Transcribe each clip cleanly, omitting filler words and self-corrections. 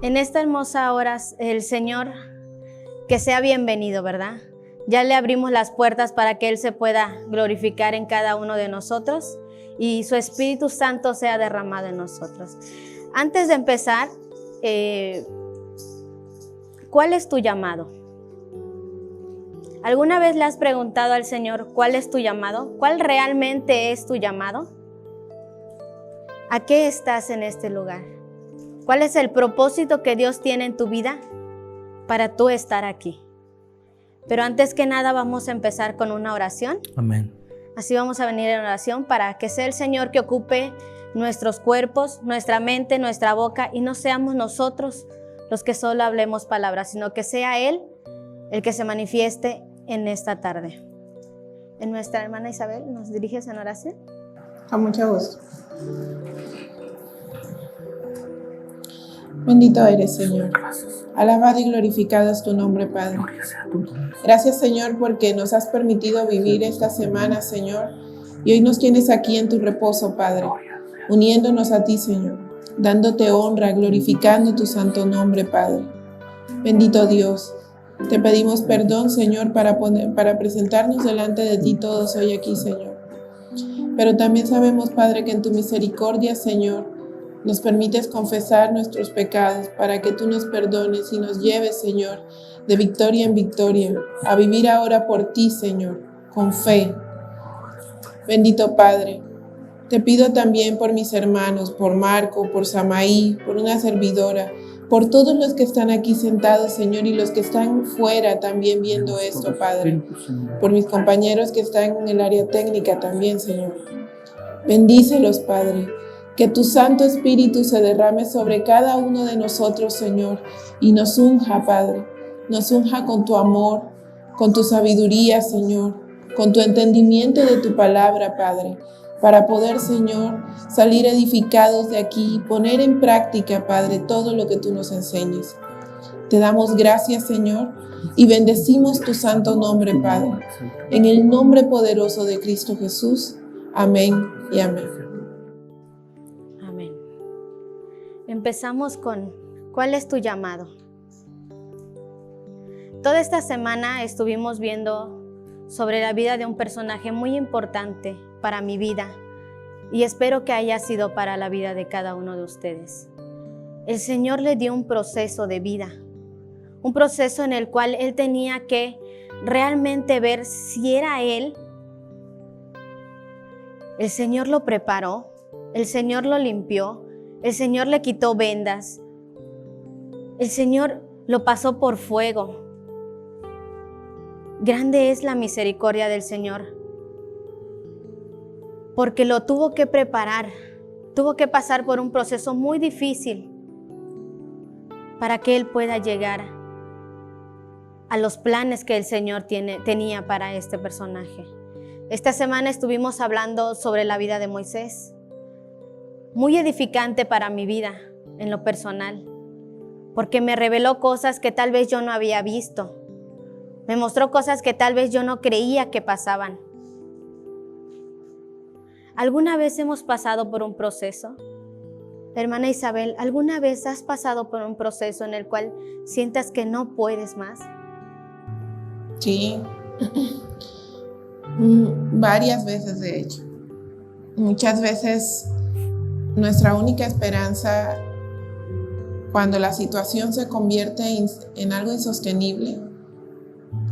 En esta hermosa hora, el Señor, que sea bienvenido, ¿verdad? Ya le abrimos las puertas para que Él se pueda glorificar en cada uno de nosotros y su Espíritu Santo sea derramado en nosotros. Antes de empezar, ¿cuál es tu llamado? ¿Alguna vez le has preguntado al Señor cuál es tu llamado? ¿Cuál realmente es tu llamado? ¿A qué estás en este lugar? ¿Cuál es el propósito que Dios tiene en tu vida para tú estar aquí? Pero antes que nada vamos a empezar con una oración. Amén. Así vamos a venir en oración para que sea el Señor que ocupe nuestros cuerpos, nuestra mente, nuestra boca y no seamos nosotros los que solo hablemos palabras, sino que sea Él el que se manifieste en esta tarde. En nuestra hermana Isabel, ¿nos diriges en oración? Con mucho gusto. Bendito eres, Señor. Alabado y glorificado es tu nombre, Padre. Gracias, Señor, porque nos has permitido vivir esta semana, Señor. Y hoy nos tienes aquí en tu reposo, Padre, uniéndonos a ti, Señor, dándote honra, glorificando tu santo nombre, Padre. Bendito Dios. Te pedimos perdón, Señor, para presentarnos delante de ti todos hoy aquí, Señor. Pero también sabemos, Padre, que en tu misericordia, Señor, nos permites confesar nuestros pecados para que tú nos perdones y nos lleves, Señor, de victoria en victoria, a vivir ahora por ti, Señor, con fe. Bendito Padre, te pido también por mis hermanos, por Marco, por Samaí, por una servidora, por todos los que están aquí sentados, Señor, y los que están fuera también viendo esto, Padre. Por mis compañeros que están en el área técnica también, Señor. Bendícelos, Padre. Que tu Santo Espíritu se derrame sobre cada uno de nosotros, Señor, y nos unja, Padre. Nos unja con tu amor, con tu sabiduría, Señor, con tu entendimiento de tu palabra, Padre, para poder, Señor, salir edificados de aquí y poner en práctica, Padre, todo lo que tú nos enseñes. Te damos gracias, Señor, y bendecimos tu santo nombre, Padre. En el nombre poderoso de Cristo Jesús. Amén y amén. Amén. Empezamos con ¿cuál es tu llamado? Toda esta semana estuvimos viendo sobre la vida de un personaje muy importante para mi vida y espero que haya sido para la vida de cada uno de ustedes. El Señor le dio un proceso de vida, un proceso en el cual Él tenía que realmente ver si era Él. El Señor lo preparó, el Señor lo limpió, el Señor le quitó vendas, el Señor lo pasó por fuego. Grande es la misericordia del Señor, porque lo tuvo que preparar, tuvo que pasar por un proceso muy difícil para que Él pueda llegar a los planes que el Señor tenía para este personaje. Esta semana estuvimos hablando sobre la vida de Moisés, muy edificante para mi vida en lo personal, porque me reveló cosas que tal vez yo no había visto. Me mostró cosas que tal vez yo no creía que pasaban. ¿Alguna vez hemos pasado por un proceso? Hermana Isabel, ¿alguna vez has pasado por un proceso en el cual sientas que no puedes más? Sí, varias veces de hecho. Muchas veces nuestra única esperanza cuando la situación se convierte en algo insostenible,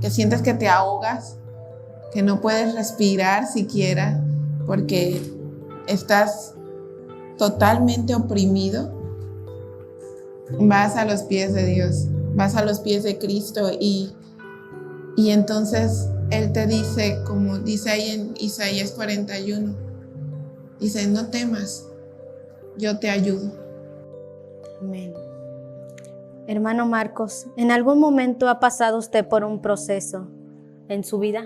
que sientes que te ahogas, que no puedes respirar siquiera porque estás totalmente oprimido, vas a los pies de Dios, vas a los pies de Cristo y entonces Él te dice, como dice ahí en Isaías 41, dice, no temas, yo te ayudo. Amén. Hermano Marcos, ¿en algún momento ha pasado usted por un proceso en su vida?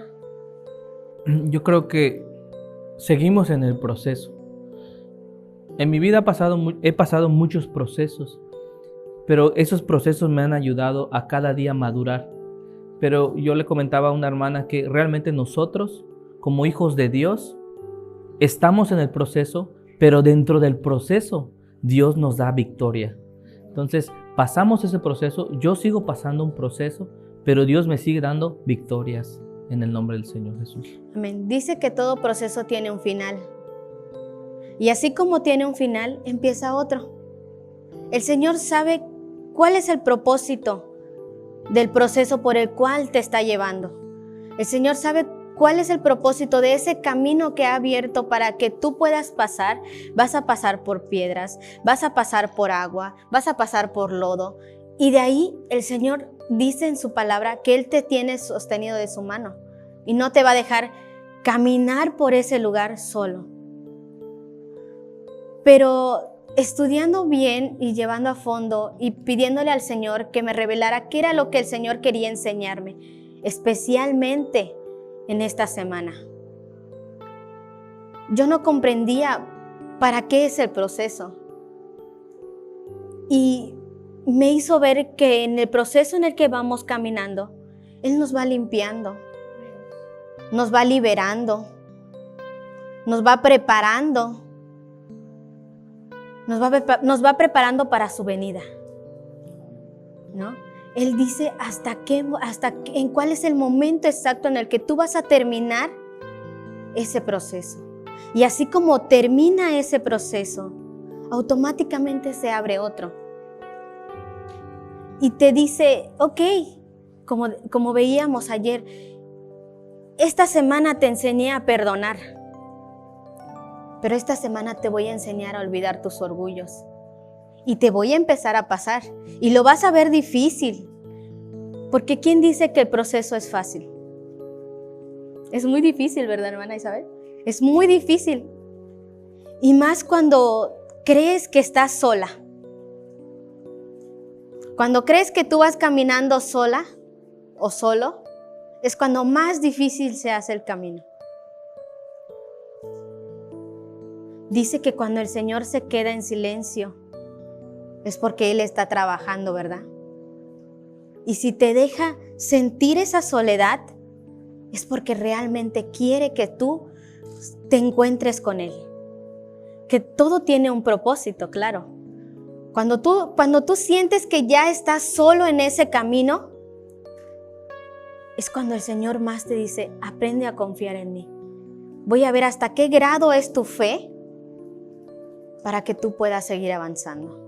Yo creo que seguimos en el proceso. En mi vida he pasado muchos procesos, pero esos procesos me han ayudado a cada día madurar. Pero yo le comentaba a una hermana que realmente nosotros, como hijos de Dios, estamos en el proceso, pero dentro del proceso Dios nos da victoria. Entonces, pasamos ese proceso, yo sigo pasando un proceso, pero Dios me sigue dando victorias en el nombre del Señor Jesús. Amén. Dice que todo proceso tiene un final. Y así como tiene un final, empieza otro. El Señor sabe cuál es el propósito del proceso por el cual te está llevando. El Señor sabe cuál es el propósito de ese camino que ha abierto para que tú puedas pasar. Vas a pasar por piedras, vas a pasar por agua, vas a pasar por lodo. Y de ahí el Señor dice en su palabra que Él te tiene sostenido de su mano y no te va a dejar caminar por ese lugar solo. Pero estudiando bien y llevando a fondo y pidiéndole al Señor que me revelara qué era lo que el Señor quería enseñarme, especialmente en esta semana. Yo no comprendía para qué es el proceso. Y me hizo ver que en el proceso en el que vamos caminando, Él nos va limpiando, nos va liberando, nos va preparando. Nos va preparando para su venida, ¿no? Él dice en cuál es el momento exacto en el que tú vas a terminar ese proceso. Y así como termina ese proceso, automáticamente se abre otro. Y te dice, ok, como veíamos ayer, esta semana te enseñé a perdonar. Pero esta semana te voy a enseñar a olvidar tus orgullos. Y te voy a empezar a pasar. Y lo vas a ver difícil. Porque ¿quién dice que el proceso es fácil? Es muy difícil, ¿verdad, hermana Isabel? Es muy difícil. Y más cuando crees que estás sola. Cuando crees que tú vas caminando sola o solo, es cuando más difícil se hace el camino. Dice que cuando el Señor se queda en silencio, es porque Él está trabajando, ¿verdad? Y si te deja sentir esa soledad, es porque realmente quiere que tú te encuentres con Él. Que todo tiene un propósito, claro. Cuando tú sientes que ya estás solo en ese camino, es cuando el Señor más te dice, aprende a confiar en mí. Voy a ver hasta qué grado es tu fe para que tú puedas seguir avanzando.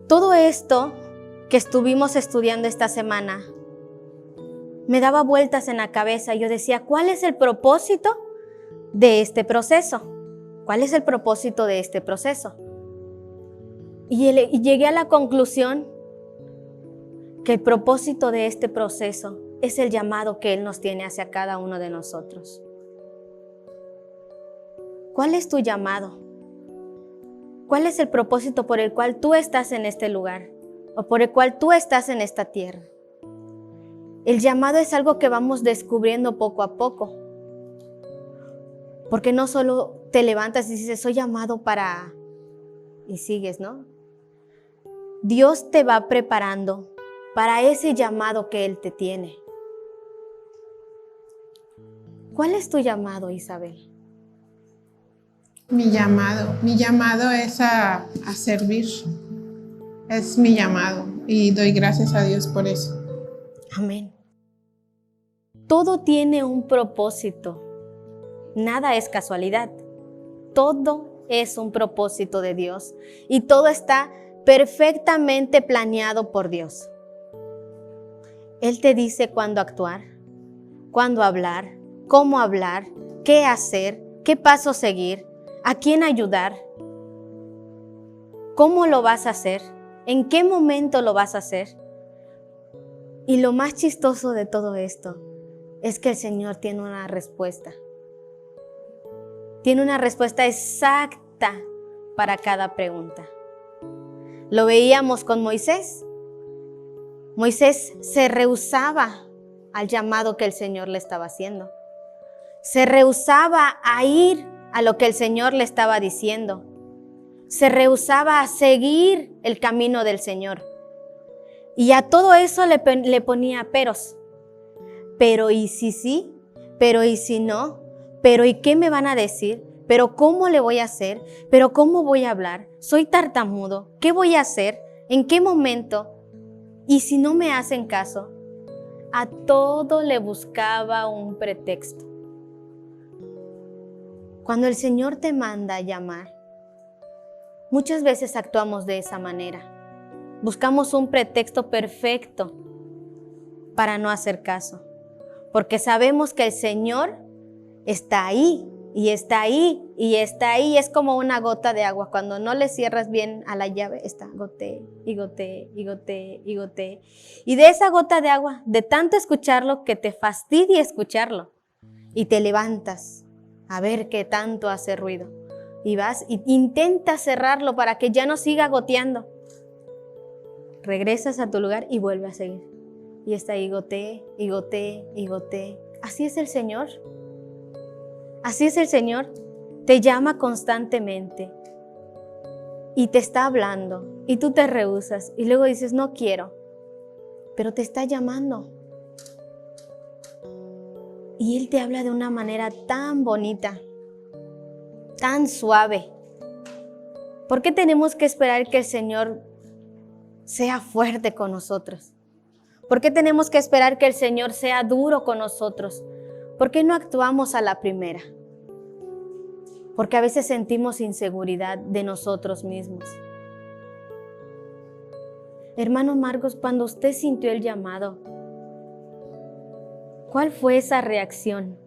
Todo esto que estuvimos estudiando esta semana me daba vueltas en la cabeza y yo decía, ¿cuál es el propósito de este proceso? ¿Cuál es el propósito de este proceso? Y llegué a la conclusión que el propósito de este proceso es el llamado que Él nos tiene hacia cada uno de nosotros. ¿Cuál es tu llamado? ¿Cuál es el propósito por el cual tú estás en este lugar o por el cual tú estás en esta tierra? El llamado es algo que vamos descubriendo poco a poco. Porque no solo te levantas y dices, soy llamado para... y sigues, ¿no? Dios te va preparando para ese llamado que Él te tiene. ¿Cuál es tu llamado, Isabel? Mi llamado es a servir. Es mi llamado y doy gracias a Dios por eso. Amén. Todo tiene un propósito. Nada es casualidad. Todo es un propósito de Dios y todo está perfectamente planeado por Dios. Él te dice cuándo actuar, cuándo hablar, cómo hablar, qué hacer, qué paso seguir, a quién ayudar, cómo lo vas a hacer, en qué momento lo vas a hacer. Y lo más chistoso de todo esto es que el Señor tiene una respuesta. Tiene una respuesta exacta para cada pregunta. Lo veíamos con Moisés. Moisés se rehusaba al llamado que el Señor le estaba haciendo. Se rehusaba a ir a lo que el Señor le estaba diciendo. Se rehusaba a seguir el camino del Señor. Y a todo eso le ponía peros. Pero ¿y si sí? ¿Pero y si no? ¿Pero y qué me van a decir? pero ¿cómo le voy a hacer? ¿Pero cómo voy a hablar? Soy tartamudo, ¿qué voy a hacer? ¿En qué momento? Y si no me hacen caso, a todo le buscaba un pretexto. Cuando el Señor te manda a llamar, muchas veces actuamos de esa manera. Buscamos un pretexto perfecto para no hacer caso, porque sabemos que el Señor está ahí, y está ahí, y está ahí. Es como una gota de agua. Cuando no le cierras bien a la llave, está gotee, y gotee, y gotee, y gotee. Y de esa gota de agua, de tanto escucharlo, que te fastidia escucharlo, y te levantas a ver qué tanto hace ruido. Y vas y intentas cerrarlo para que ya no siga goteando. Regresas a tu lugar y vuelve a seguir. Y está ahí, gotee, y gotee, y gotee. Así es el Señor. Así es el Señor. Te llama constantemente y te está hablando y tú te rehusas y luego dices, no quiero, pero te está llamando. Y Él te habla de una manera tan bonita, tan suave. ¿Por qué tenemos que esperar que el Señor sea fuerte con nosotros? ¿Por qué tenemos que esperar que el Señor sea duro con nosotros? ¿Por qué no actuamos a la primera? Porque a veces sentimos inseguridad de nosotros mismos. Hermano Marcos, cuando usted sintió el llamado, ¿cuál fue esa reacción?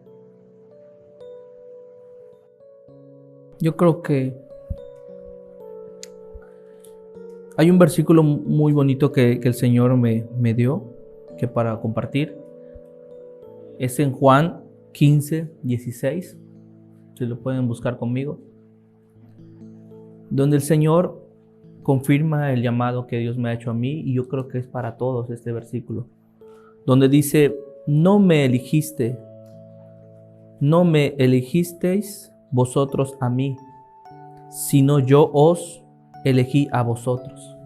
Yo creo que hay un versículo muy bonito que el Señor me dio, que para compartir. Es en Juan 15:16, si lo pueden buscar conmigo, donde el Señor confirma el llamado que Dios me ha hecho a mí, y yo creo que es para todos este versículo, donde dice, no me elegisteis vosotros a mí, sino yo os elegí a vosotros,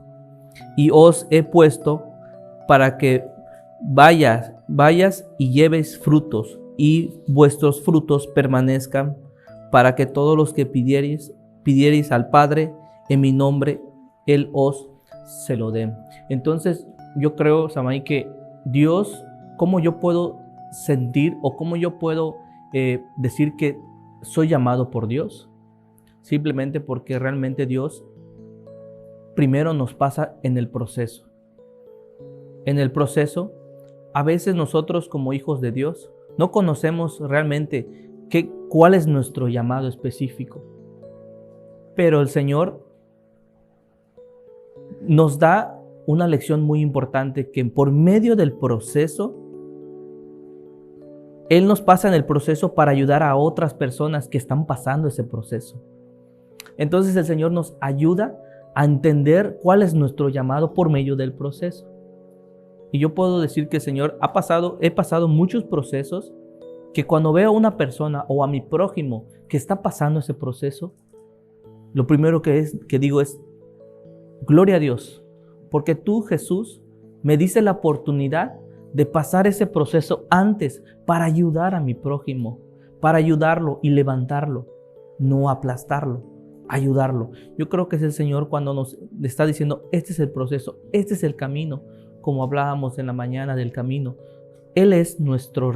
y os he puesto para que vayas y lleves frutos, y vuestros frutos permanezcan, para que todos los que pidiereis al Padre en mi nombre, Él os se lo dé. Entonces, yo creo, Samaí, que Dios, ¿cómo yo puedo sentir o cómo yo puedo decir que soy llamado por Dios? Simplemente porque realmente Dios primero nos pasa en el proceso. En el proceso, a veces nosotros como hijos de Dios no conocemos realmente cuál es nuestro llamado específico. Pero el Señor nos da una lección muy importante, que por medio del proceso, Él nos pasa en el proceso para ayudar a otras personas que están pasando ese proceso. Entonces el Señor nos ayuda a entender cuál es nuestro llamado por medio del proceso. Y yo puedo decir que el Señor he pasado muchos procesos, que cuando veo a una persona o a mi prójimo que está pasando ese proceso, lo primero que digo es, gloria a Dios, porque tú, Jesús, me diste la oportunidad de pasar ese proceso antes para ayudar a mi prójimo, para ayudarlo y levantarlo, no aplastarlo, ayudarlo. Yo creo que es el Señor cuando nos está diciendo, este es el proceso, este es el camino, como hablábamos en la mañana del camino. Él es nuestro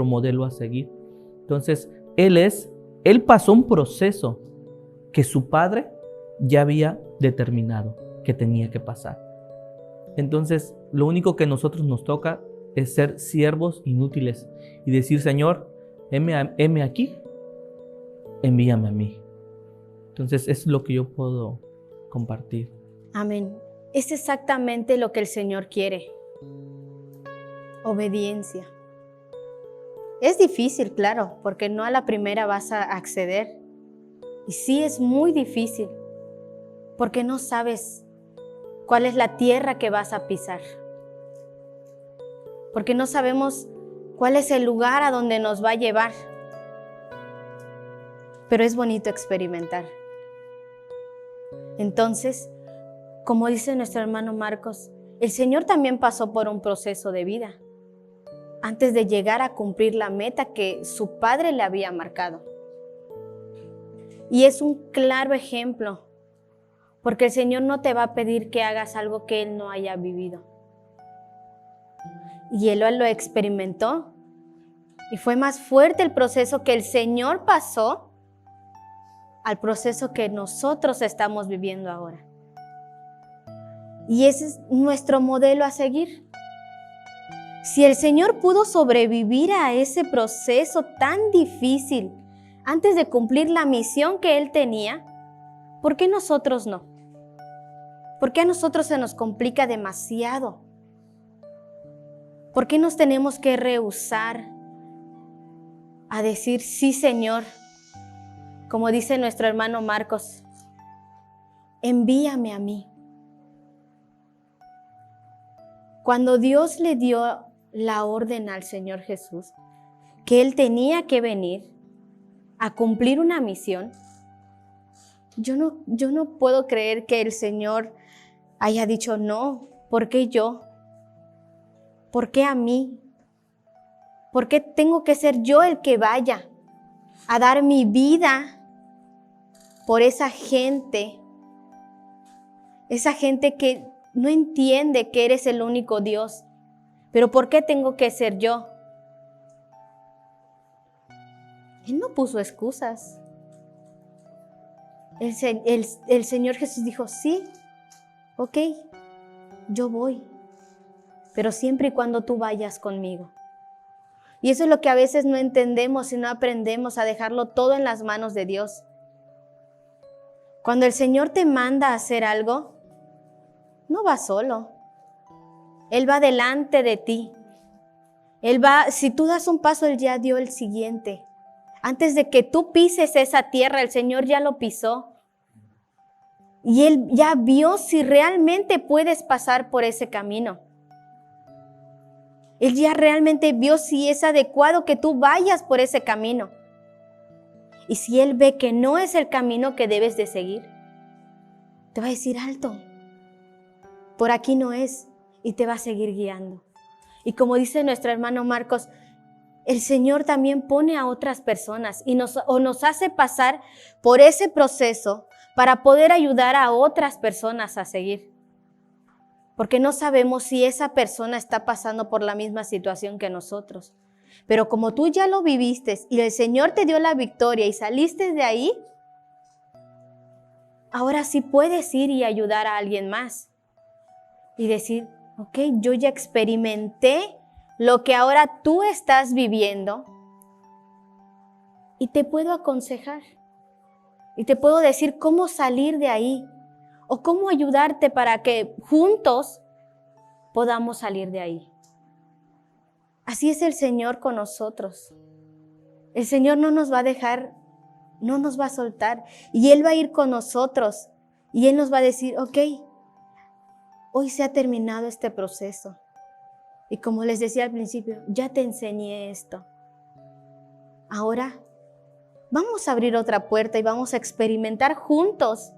modelo a seguir. Entonces, Él pasó un proceso que su Padre ya había determinado que tenía que pasar. Entonces, lo único que a nosotros nos toca es ser siervos inútiles y decir, Señor, heme aquí, envíame a mí. Entonces, es lo que yo puedo compartir. Amén. Es exactamente lo que el Señor quiere. Obediencia. Es difícil, claro, porque no a la primera vas a acceder. Y sí es muy difícil, porque no sabes cuál es la tierra que vas a pisar. Porque no sabemos cuál es el lugar a donde nos va a llevar. Pero es bonito experimentar. Entonces, como dice nuestro hermano Marcos, el Señor también pasó por un proceso de vida antes de llegar a cumplir la meta que su Padre le había marcado. Y es un claro ejemplo, porque el Señor no te va a pedir que hagas algo que Él no haya vivido. Y Él lo experimentó. Y fue más fuerte el proceso que el Señor pasó al proceso que nosotros estamos viviendo ahora. Y ese es nuestro modelo a seguir. Si el Señor pudo sobrevivir a ese proceso tan difícil antes de cumplir la misión que Él tenía, ¿por qué nosotros no? ¿Por qué a nosotros se nos complica demasiado? ¿Por qué nos tenemos que rehusar a decir, sí, Señor? Como dice nuestro hermano Marcos, envíame a mí. Cuando Dios le dio la orden al Señor Jesús, que Él tenía que venir a cumplir una misión, yo no puedo creer que el Señor haya dicho, no, ¿por qué yo? ¿Por qué a mí? ¿Por qué tengo que ser yo el que vaya a dar mi vida por esa gente que no entiende que eres el único Dios? ¿Pero por qué tengo que ser yo? Él no puso excusas. El Señor Jesús dijo, sí, ok, yo voy, pero siempre y cuando tú vayas conmigo. Y eso es lo que a veces no entendemos y no aprendemos a dejarlo todo en las manos de Dios. Cuando el Señor te manda a hacer algo, no va solo. Él va delante de ti. Si tú das un paso, Él ya dio el siguiente. Antes de que tú pises esa tierra, el Señor ya lo pisó. Y Él ya vio si realmente puedes pasar por ese camino. Él ya realmente vio si es adecuado que tú vayas por ese camino. Y si Él ve que no es el camino que debes de seguir, te va a decir, alto, por aquí no es, y te va a seguir guiando. Y como dice nuestro hermano Marcos, el Señor también pone a otras personas y nos hace pasar por ese proceso para poder ayudar a otras personas a seguir. Porque no sabemos si esa persona está pasando por la misma situación que nosotros. Pero como tú ya lo viviste y el Señor te dio la victoria y saliste de ahí, ahora sí puedes ir y ayudar a alguien más. Y decir, ok, yo ya experimenté lo que ahora tú estás viviendo y te puedo aconsejar. Y te puedo decir cómo salir de ahí o cómo ayudarte para que juntos podamos salir de ahí. Así es el Señor con nosotros. El Señor no nos va a dejar, no nos va a soltar. Y Él va a ir con nosotros. Y Él nos va a decir, ok, hoy se ha terminado este proceso. Y como les decía al principio, ya te enseñé esto. Ahora vamos a abrir otra puerta y vamos a experimentar juntos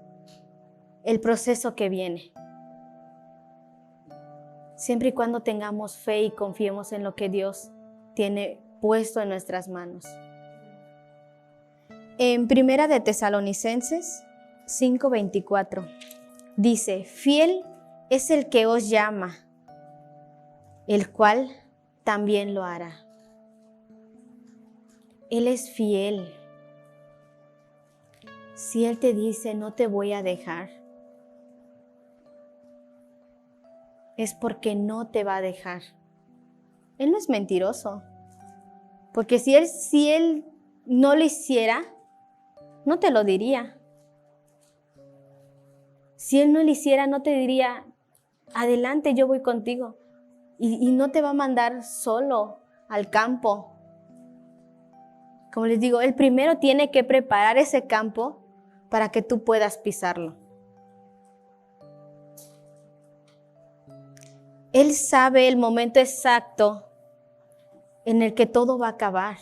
el proceso que viene. Siempre y cuando tengamos fe y confiemos en lo que Dios tiene puesto en nuestras manos. En Primera de Tesalonicenses 5:24 dice, fiel es el que os llama, el cual también lo hará. Él es fiel. Si Él te dice, no te voy a dejar, es porque no te va a dejar. Él no es mentiroso. Porque si él no lo hiciera, no te lo diría. Si Él no lo hiciera, no te diría, adelante, yo voy contigo. Y no te va a mandar solo al campo. Como les digo, Él primero tiene que preparar ese campo para que tú puedas pisarlo. Él sabe el momento exacto en el que todo va a acabar.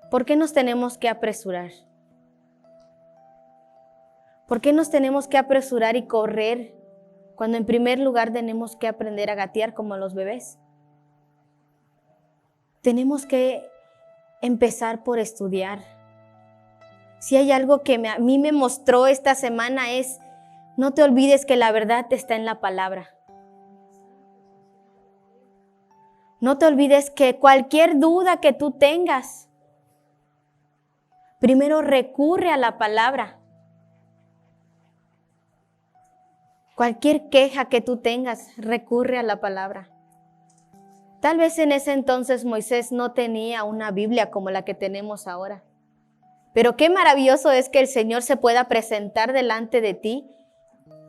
¿Por qué nos tenemos que apresurar? ¿Por qué nos tenemos que apresurar y correr cuando en primer lugar tenemos que aprender a gatear como los bebés? Tenemos que empezar por estudiar. Si hay algo que a mí me mostró esta semana es, no te olvides que la verdad está en la palabra. No te olvides que cualquier duda que tú tengas, primero recurre a la palabra. Cualquier queja que tú tengas, recurre a la palabra. Tal vez en ese entonces Moisés no tenía una Biblia como la que tenemos ahora. Pero qué maravilloso es que el Señor se pueda presentar delante de ti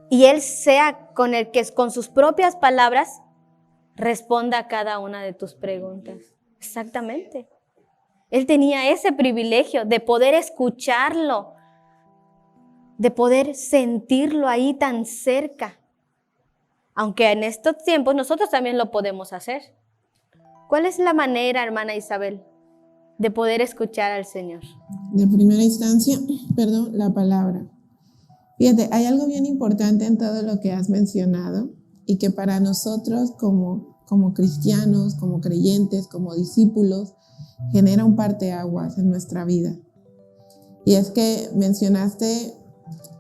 y Él sea con el que con sus propias palabras responda a cada una de tus preguntas. Exactamente. Él tenía ese privilegio de poder escucharlo, de poder sentirlo ahí tan cerca. Aunque en estos tiempos nosotros también lo podemos hacer. ¿Cuál es la manera, hermana Isabel, de poder escuchar al Señor? De primera instancia, la palabra. Fíjate, hay algo bien importante en todo lo que has mencionado y que para nosotros como cristianos, como creyentes, como discípulos, genera un parteaguas en nuestra vida. Y es que mencionaste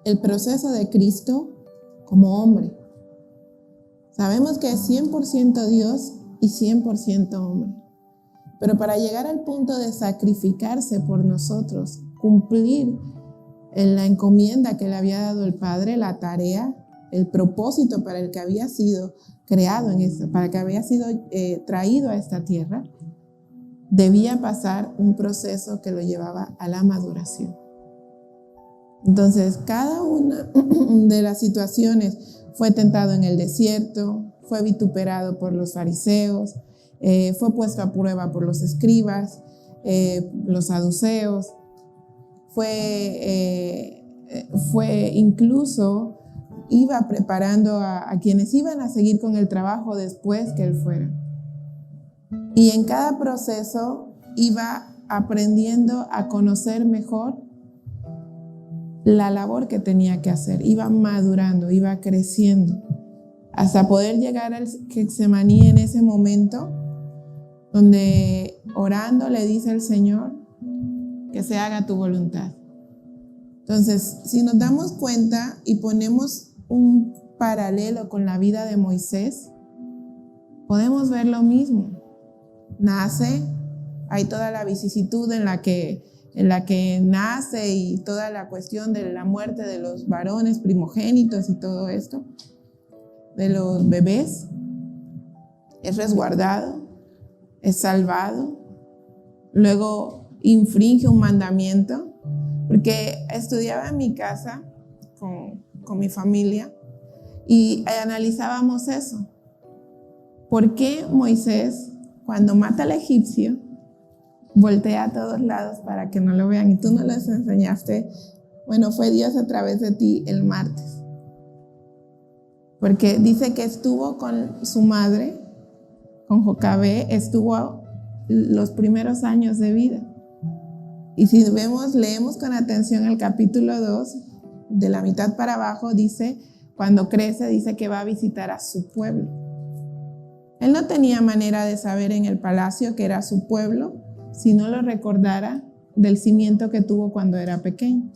el proceso de Cristo como hombre. Sabemos que es 100% Dios y 100% hombre. Pero para llegar al punto de sacrificarse por nosotros, cumplir en la encomienda que le había dado el Padre, la tarea, el propósito para el que había sido creado, para que había sido traído a esta tierra, debía pasar un proceso que lo llevaba a la maduración. Entonces, cada una de las situaciones fue tentado en el desierto, fue vituperado por los fariseos, fue puesto a prueba por los escribas, los saduceos, fue incluso iba preparando a quienes iban a seguir con el trabajo después que él fuera. Y en cada proceso iba aprendiendo a conocer mejor la labor que tenía que hacer, iba madurando, iba creciendo, hasta poder llegar al Getsemaní en ese momento, donde orando le dice al Señor que se haga tu voluntad. Entonces, si nos damos cuenta y ponemos un paralelo con la vida de Moisés, podemos ver lo mismo. Nace, hay toda la vicisitud en la que nace y toda la cuestión de la muerte de los varones primogénitos y todo esto, de los bebés. Es resguardado, es salvado, luego infringe un mandamiento, porque estudiaba en mi casa con mi familia y analizábamos eso. ¿Por qué Moisés, cuando mata al egipcio, voltea a todos lados para que no lo vean? Y tú no les enseñaste. Bueno, fue Dios a través de ti el martes. Porque dice que estuvo con su madre, con Jocabé, estuvo los primeros años de vida. Y si leemos con atención el capítulo 2, de la mitad para abajo, dice, cuando crece, dice que va a visitar a su pueblo. Él no tenía manera de saber en el palacio que era su pueblo, si no lo recordara del cimiento que tuvo cuando era pequeño,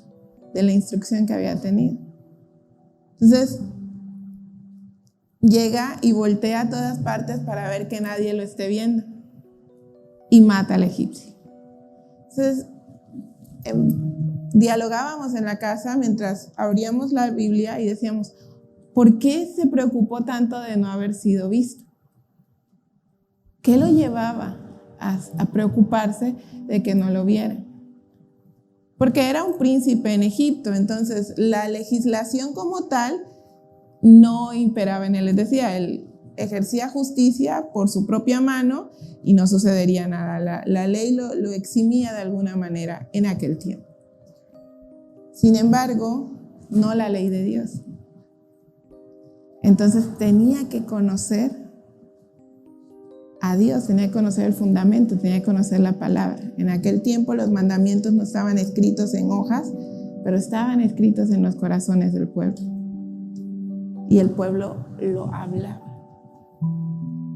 de la instrucción que había tenido. Entonces, llega y voltea a todas partes para ver que nadie lo esté viendo y mata al egipcio. Entonces, dialogábamos en la casa mientras abríamos la Biblia y decíamos, ¿por qué se preocupó tanto de no haber sido visto? ¿Qué lo llevaba a preocuparse de que no lo vieran? Porque era un príncipe en Egipto, entonces la legislación como tal no imperaba en él. Es decir, él ejercía justicia por su propia mano y no sucedería nada. La ley lo eximía de alguna manera en aquel tiempo. Sin embargo, no la ley de Dios. Entonces tenía que conocer a Dios, tenía que conocer el fundamento, tenía que conocer la palabra. En aquel tiempo los mandamientos no estaban escritos en hojas, pero estaban escritos en los corazones del pueblo. Y el pueblo lo hablaba.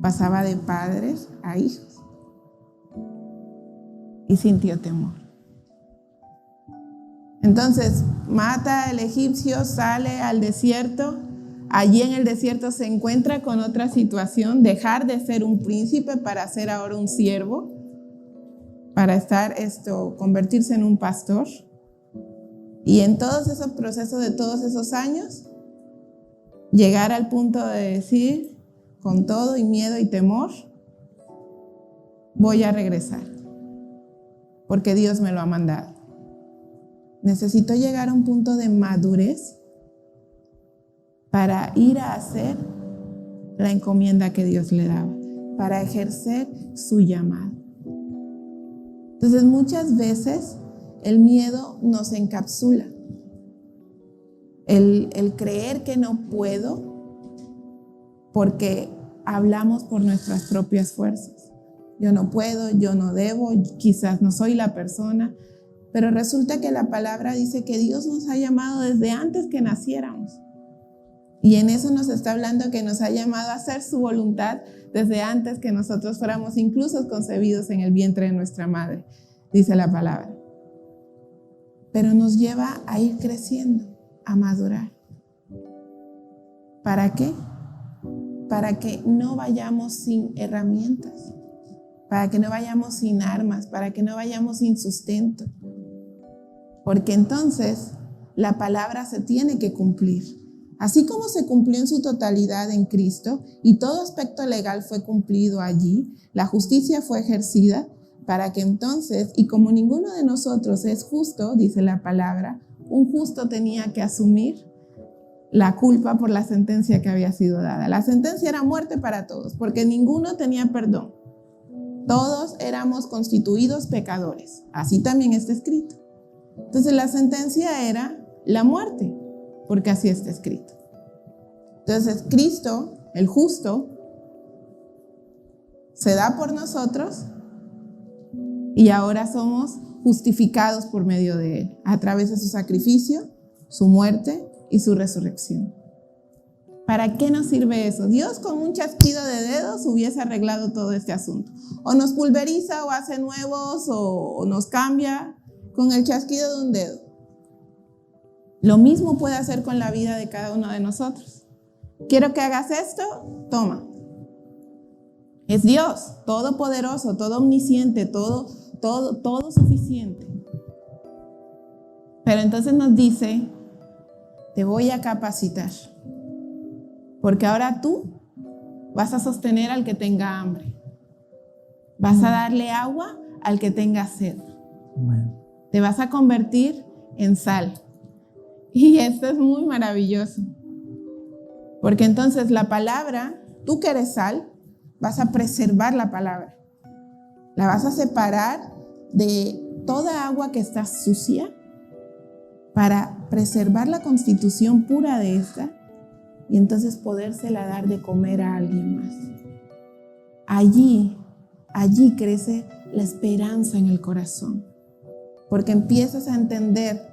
Pasaba de padres a hijos. Y sintió temor. Entonces mata al egipcio, sale al desierto. Allí en el desierto se encuentra con otra situación, dejar de ser un príncipe para ser ahora un siervo, para convertirse en un pastor. Y en todos esos procesos de todos esos años, llegar al punto de decir, con todo y miedo y temor, voy a regresar, porque Dios me lo ha mandado. Necesito llegar a un punto de madurez para ir a hacer la encomienda que Dios le daba, para ejercer su llamado. Entonces muchas veces el miedo nos encapsula. El creer que no puedo porque hablamos por nuestras propias fuerzas. Yo no puedo, yo no debo, quizás no soy la persona, pero resulta que la palabra dice que Dios nos ha llamado desde antes que naciéramos. Y en eso nos está hablando que nos ha llamado a hacer su voluntad desde antes que nosotros fuéramos incluso concebidos en el vientre de nuestra madre, dice la palabra. Pero nos lleva a ir creciendo, a madurar. ¿Para qué? Para que no vayamos sin herramientas, para que no vayamos sin armas, para que no vayamos sin sustento. Porque entonces la palabra se tiene que cumplir. Así como se cumplió en su totalidad en Cristo y todo aspecto legal fue cumplido allí, la justicia fue ejercida para que entonces, y como ninguno de nosotros es justo, dice la palabra, un justo tenía que asumir la culpa por la sentencia que había sido dada. La sentencia era muerte para todos, porque ninguno tenía perdón. Todos éramos constituidos pecadores. Así también está escrito. Entonces la sentencia era la muerte, porque así está escrito. Entonces Cristo, el justo, se da por nosotros y ahora somos justificados por medio de Él, a través de su sacrificio, su muerte y su resurrección. ¿Para qué nos sirve eso? Dios con un chasquido de dedos hubiese arreglado todo este asunto. O nos pulveriza o hace nuevos o nos cambia con el chasquido de un dedo. Lo mismo puede hacer con la vida de cada uno de nosotros. Quiero que hagas esto, toma. Es Dios, todopoderoso, todo omnisciente, todo suficiente. Pero entonces nos dice, te voy a capacitar. Porque ahora tú vas a sostener al que tenga hambre. Vas a darle agua al que tenga sed. Te vas a convertir en sal. Y esto es muy maravilloso. Porque entonces la palabra, tú que eres sal, vas a preservar la palabra. La vas a separar de toda agua que está sucia para preservar la constitución pura de esta y entonces podérsela dar de comer a alguien más. Allí crece la esperanza en el corazón, porque empiezas a entender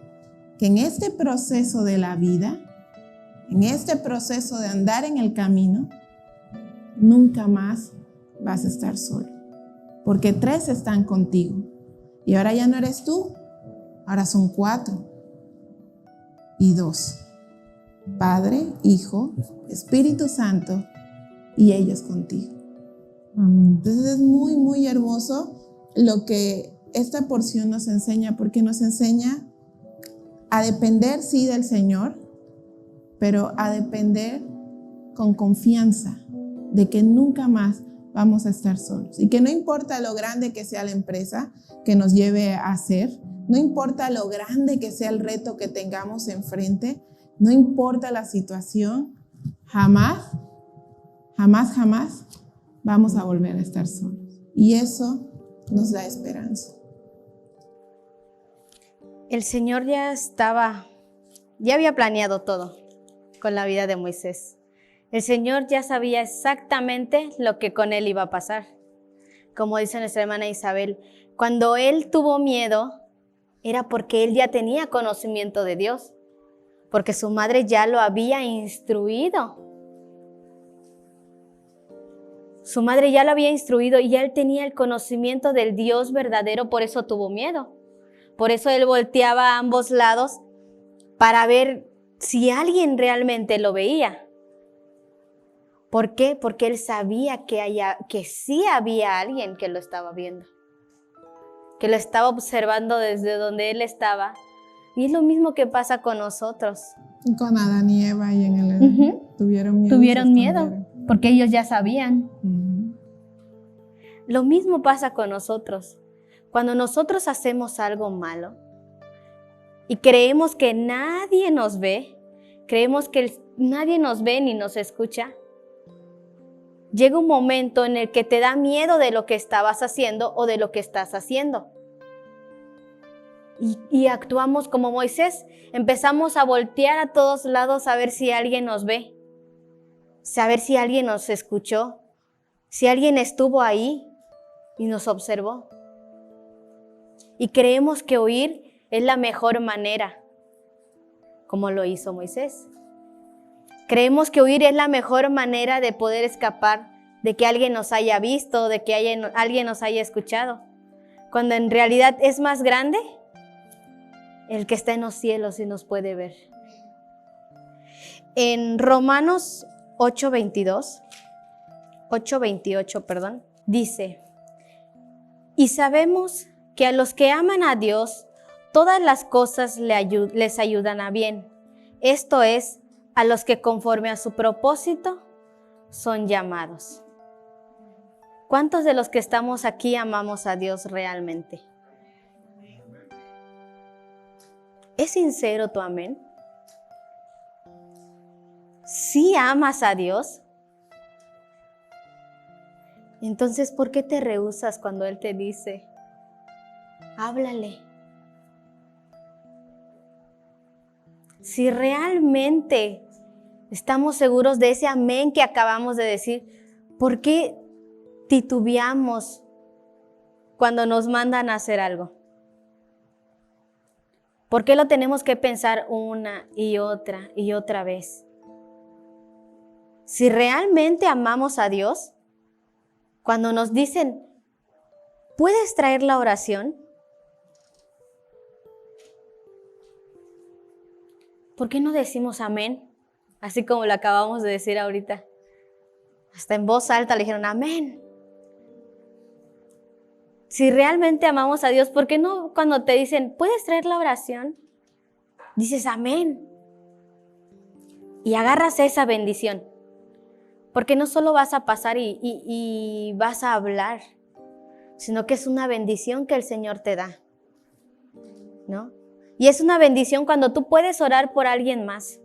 que en este proceso de la vida, en este proceso de andar en el camino, nunca más vas a estar solo, porque 3 están contigo. Y ahora ya no eres tú, ahora son 4 y 2. Padre, Hijo, Espíritu Santo y ellos contigo. Amén. Entonces es muy, muy hermoso lo que esta porción nos enseña, porque nos enseña a depender, sí, del Señor, pero a depender con confianza de que nunca más vamos a estar solos. Y que no importa lo grande que sea la empresa que nos lleve a hacer, no importa lo grande que sea el reto que tengamos enfrente, no importa la situación, jamás vamos a volver a estar solos. Y eso nos da esperanza. El Señor ya había planeado todo con la vida de Moisés. El Señor ya sabía exactamente lo que con él iba a pasar. Como dice nuestra hermana Isabel, cuando él tuvo miedo, era porque él ya tenía conocimiento de Dios, porque su madre ya lo había instruido. Su madre ya lo había instruido y ya él tenía el conocimiento del Dios verdadero, por eso tuvo miedo. Por eso él volteaba a ambos lados para ver si alguien realmente lo veía. ¿Por qué? Porque él sabía que sí había alguien que lo estaba viendo, que lo estaba observando desde donde él estaba. Y es lo mismo que pasa con nosotros. Con Adán y Eva y en el Edén. Tuvieron miedo. Tuvieron miedo porque ellos ya sabían. Lo mismo pasa con nosotros. Cuando nosotros hacemos algo malo y creemos que nadie nos ve, creemos que nadie nos ve ni nos escucha, llega un momento en el que te da miedo de lo que estabas haciendo o de lo que estás haciendo. Y actuamos como Moisés, empezamos a voltear a todos lados a ver si alguien nos ve, a ver si alguien nos escuchó, si alguien estuvo ahí y nos observó. Y creemos que huir es la mejor manera, como lo hizo Moisés. Creemos que huir es la mejor manera de poder escapar de que alguien nos haya visto, de que alguien nos haya escuchado, cuando en realidad es más grande el que está en los cielos y nos puede ver. En Romanos 8:28, dice: y sabemos que a los que aman a Dios, todas las cosas les ayudan a bien. Esto es, a los que conforme a su propósito son llamados. ¿Cuántos de los que estamos aquí amamos a Dios realmente? ¿Es sincero tu amén? ¿Sí amas a Dios? Entonces, ¿por qué te rehusas cuando Él te dice, háblale? Si realmente estamos seguros de ese amén que acabamos de decir, ¿por qué titubeamos cuando nos mandan a hacer algo? ¿Por qué lo tenemos que pensar una y otra vez? Si realmente amamos a Dios, cuando nos dicen, ¿puedes traer la oración? ¿Por qué no decimos amén? Así como lo acabamos de decir ahorita. Hasta en voz alta le dijeron amén. Si realmente amamos a Dios, ¿por qué no cuando te dicen, ¿puedes traer la oración? Dices amén. Y agarras esa bendición. Porque no solo vas a pasar y vas a hablar, sino que es una bendición que el Señor te da, ¿no? Y es una bendición cuando tú puedes orar por alguien más.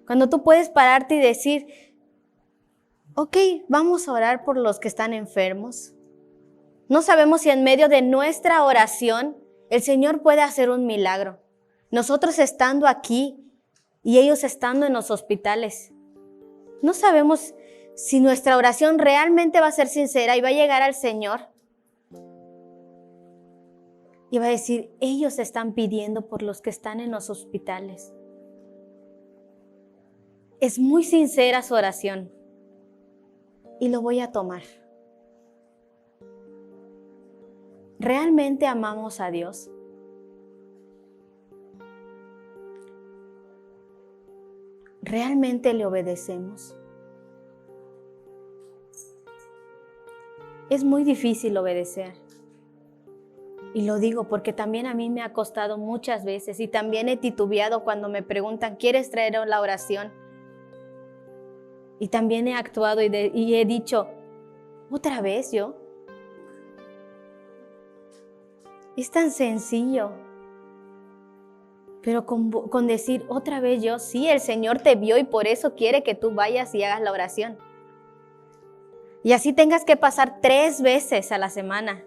Cuando tú puedes pararte y decir, ok, vamos a orar por los que están enfermos. No sabemos si en medio de nuestra oración el Señor puede hacer un milagro. Nosotros estando aquí y ellos estando en los hospitales. No sabemos si nuestra oración realmente va a ser sincera y va a llegar al Señor. Y va a decir, ellos están pidiendo por los que están en los hospitales. Es muy sincera su oración. Y lo voy a tomar. ¿Realmente amamos a Dios? ¿Realmente le obedecemos? Es muy difícil obedecer. Y lo digo porque también a mí me ha costado muchas veces y también he titubeado cuando me preguntan, ¿quieres traer la oración? Y también he actuado y he dicho, ¿otra vez yo? Es tan sencillo. Pero con decir otra vez yo, sí, el Señor te vio y por eso quiere que tú vayas y hagas la oración. Y así tengas que pasar 3 veces a la semana.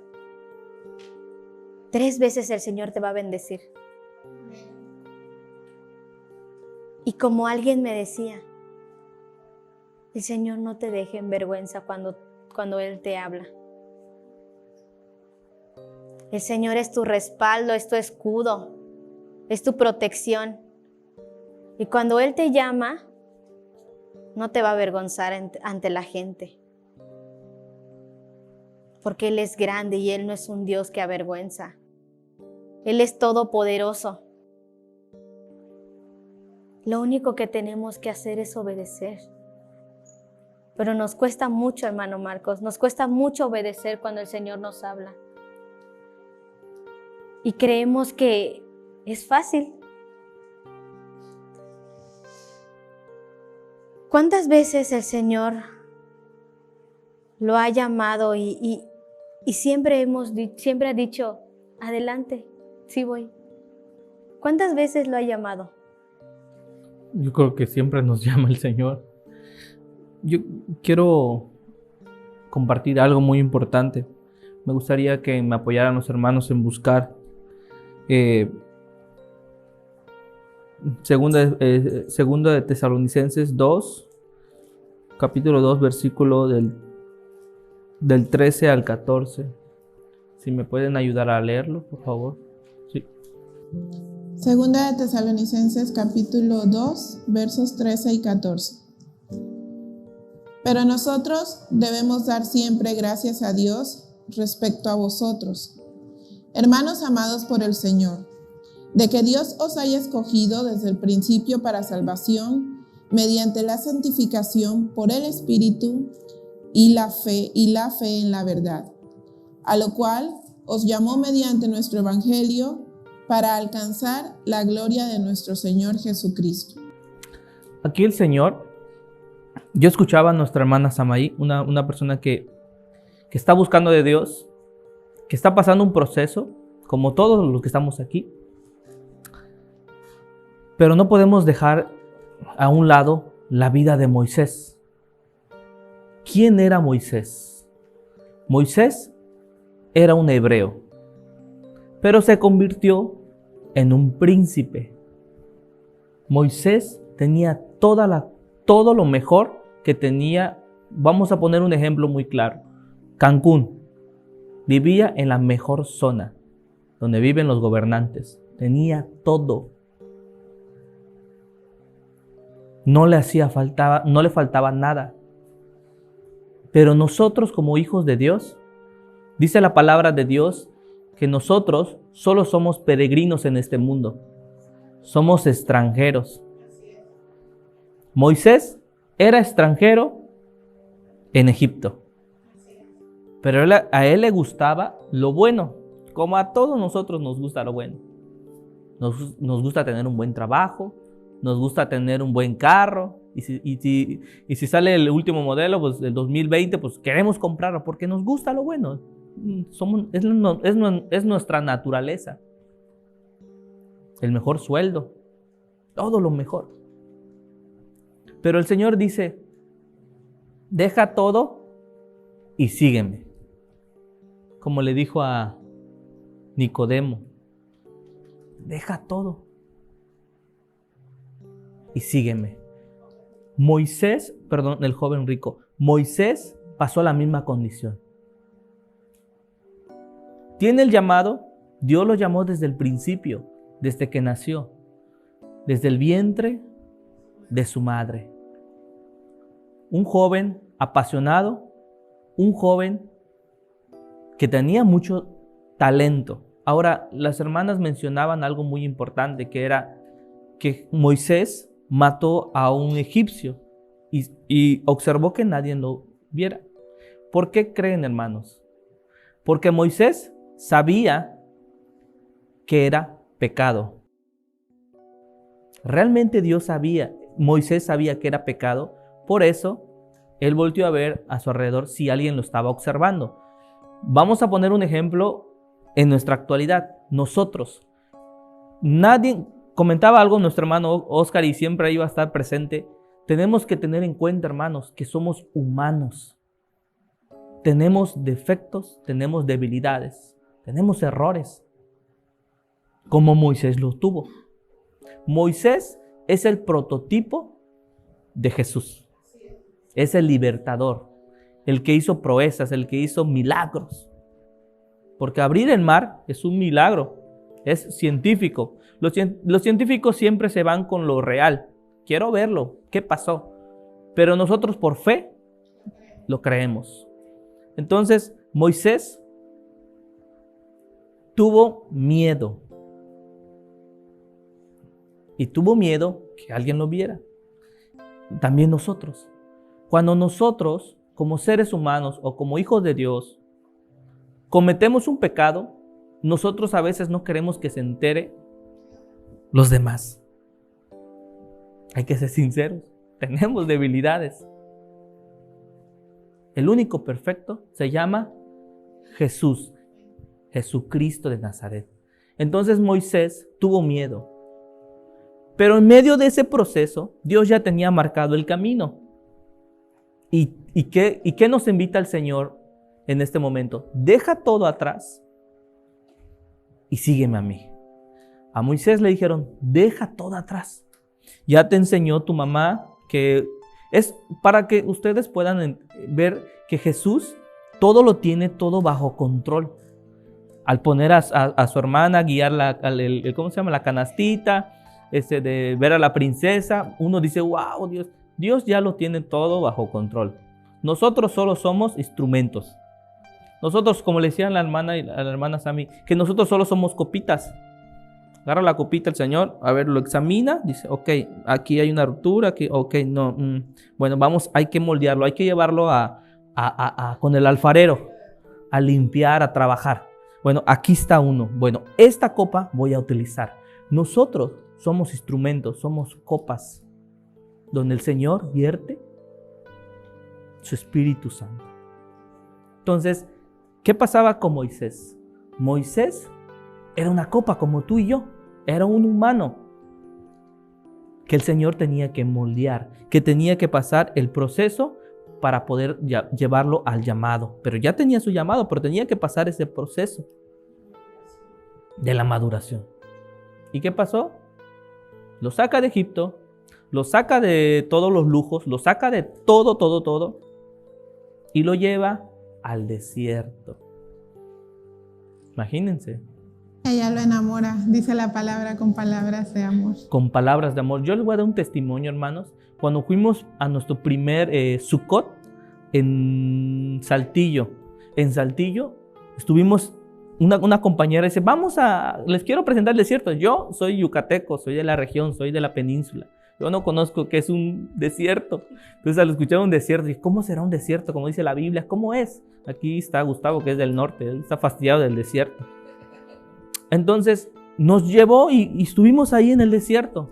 3 veces el Señor te va a bendecir. Y como alguien me decía, el Señor no te deje en vergüenza cuando Él te habla. El Señor es tu respaldo, es tu escudo, es tu protección. Y cuando Él te llama, no te va a avergonzar ante la gente. Porque Él es grande y Él no es un Dios que avergüenza. Él es todopoderoso. Lo único que tenemos que hacer es obedecer. Pero nos cuesta mucho, hermano Marcos, nos cuesta mucho obedecer cuando el Señor nos habla. Y creemos que es fácil. ¿Cuántas veces el Señor lo ha llamado y siempre ha dicho, adelante, sí voy? ¿Cuántas veces lo ha llamado? Yo creo que siempre nos llama el Señor. Yo quiero compartir algo muy importante. Me gustaría que me apoyaran los hermanos en buscar segunda de Tesalonicenses 2, capítulo 2, versículo del 13 al 14. Si me pueden ayudar a leerlo, por favor. Sí. Segunda de Tesalonicenses capítulo 2, versos 13 y 14. Pero nosotros debemos dar siempre gracias a Dios respecto a vosotros, hermanos amados por el Señor, de que Dios os haya escogido desde el principio para salvación, mediante la santificación por el Espíritu y la fe en la verdad, a lo cual os llamó mediante nuestro Evangelio para alcanzar la gloria de nuestro Señor Jesucristo. Aquí el Señor, yo escuchaba a nuestra hermana Samaí, una persona que está buscando de Dios, que está pasando un proceso, como todos los que estamos aquí, pero no podemos dejar a un lado la vida de Moisés. ¿Quién era Moisés? Moisés era un hebreo, pero se convirtió en un príncipe. Moisés tenía todo lo mejor que tenía. Vamos a poner un ejemplo muy claro. Cancún. Vivía en la mejor zona, donde viven los gobernantes. Tenía todo. No le faltaba nada. Pero nosotros como hijos de Dios, dice la palabra de Dios que nosotros solo somos peregrinos en este mundo. Somos extranjeros. Moisés era extranjero en Egipto. Pero a él le gustaba lo bueno, como a todos nosotros nos gusta lo bueno. Nos gusta tener un buen trabajo, nos gusta tener un buen carro, y si sale el último modelo, pues del 2020, pues queremos comprarlo porque nos gusta lo bueno. Es nuestra naturaleza. El mejor sueldo, todo lo mejor. Pero el Señor dice, deja todo y sígueme. Como le dijo a Nicodemo, deja todo y sígueme. El joven rico, Moisés pasó la misma condición. Tiene el llamado, Dios lo llamó desde el principio, desde que nació, desde el vientre de su madre. Un joven apasionado, un joven que tenía mucho talento. Ahora, las hermanas mencionaban algo muy importante, que era que Moisés mató a un egipcio y observó que nadie lo viera. ¿Por qué creen, hermanos? Porque Moisés sabía que era pecado. Realmente Moisés sabía que era pecado, por eso él volteó a ver a su alrededor si alguien lo estaba observando. Vamos a poner un ejemplo en nuestra actualidad. Nosotros, nadie comentaba algo nuestro hermano Oscar y siempre iba a estar presente. Tenemos que tener en cuenta, hermanos, que somos humanos. Tenemos defectos, tenemos debilidades, tenemos errores, como Moisés los tuvo. Moisés es el prototipo de Jesús. Es el libertador, el que hizo proezas, el que hizo milagros. Porque abrir el mar es un milagro, es científico. Los científicos siempre se van con lo real. Quiero verlo, ¿qué pasó? Pero nosotros por fe lo creemos. Entonces, Moisés tuvo miedo. y tuvo miedo que alguien lo viera. También nosotros. Cuando nosotros, como seres humanos o como hijos de Dios, cometemos un pecado, nosotros a veces no queremos que se entere los demás. Hay que ser sinceros, tenemos debilidades. El único perfecto se llama Jesús, Jesucristo de Nazaret. Entonces Moisés tuvo miedo. Pero en medio de ese proceso, Dios ya tenía marcado el camino. ¿Y qué nos invita el Señor en este momento? Deja todo atrás y sígueme a mí. A Moisés le dijeron, deja todo atrás. Ya te enseñó tu mamá que es para que ustedes puedan ver que Jesús todo lo tiene todo bajo control. Al poner a su hermana, guiar ¿cómo se llama? La canastita, de ver a la princesa, uno dice, wow, Dios ya lo tiene todo bajo control. Nosotros solo somos instrumentos. Nosotros, como le decían a la hermana Sami, que nosotros solo somos copitas. Agarra la copita el Señor, a ver, lo examina, dice, ok, aquí hay una ruptura, aquí, ok, no, bueno, vamos, hay que moldearlo, hay que llevarlo con el alfarero, a limpiar, a trabajar. Bueno, aquí está uno. Bueno, esta copa voy a utilizar. Nosotros somos instrumentos, somos copas, donde el Señor vierte su Espíritu Santo. Entonces, ¿qué pasaba con Moisés? Moisés era una copa como tú y yo, era un humano que el Señor tenía que moldear, que tenía que pasar el proceso para poder llevarlo al llamado. Pero ya tenía su llamado, pero tenía que pasar ese proceso de la maduración. ¿Y qué pasó? Lo saca de Egipto, lo saca de todos los lujos, lo saca de todo, y lo lleva al desierto. Imagínense. Ella lo enamora, dice la palabra, con palabras de amor. Con palabras de amor. Yo les voy a dar un testimonio, hermanos. Cuando fuimos a nuestro primer Sukkot en Saltillo. En Saltillo estuvimos, una compañera dice, les quiero presentar el desierto. Yo soy yucateco, soy de la región, soy de la península. Yo no conozco qué es un desierto. Entonces al escuchar un desierto, dije, ¿cómo será un desierto? Como dice la Biblia, ¿cómo es? Aquí está Gustavo, que es del norte, él está fastidiado del desierto. Entonces nos llevó y estuvimos ahí en el desierto.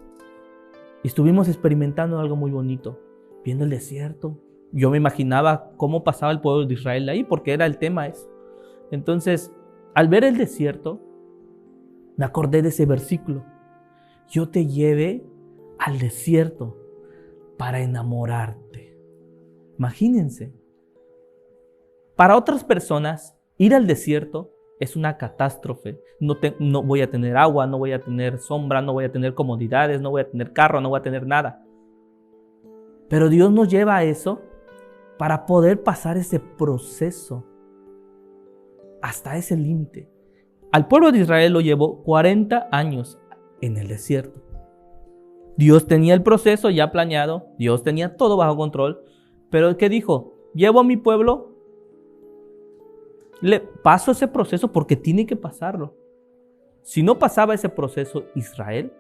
Y estuvimos experimentando algo muy bonito, viendo el desierto. Yo me imaginaba cómo pasaba el pueblo de Israel ahí, porque era el tema eso. Entonces, al ver el desierto, me acordé de ese versículo. Yo te llevé al desierto para enamorarte. Imagínense. Para otras personas, ir al desierto es una catástrofe. No voy a tener agua, no voy a tener sombra, no voy a tener comodidades, no voy a tener carro, no voy a tener nada. Pero Dios nos lleva a eso para poder pasar ese proceso hasta ese límite. Al pueblo de Israel lo llevó 40 años en el desierto. Dios tenía el proceso ya planeado, Dios tenía todo bajo control, pero ¿qué dijo? Llevo a mi pueblo, le paso ese proceso porque tiene que pasarlo. Si no pasaba ese proceso, Israel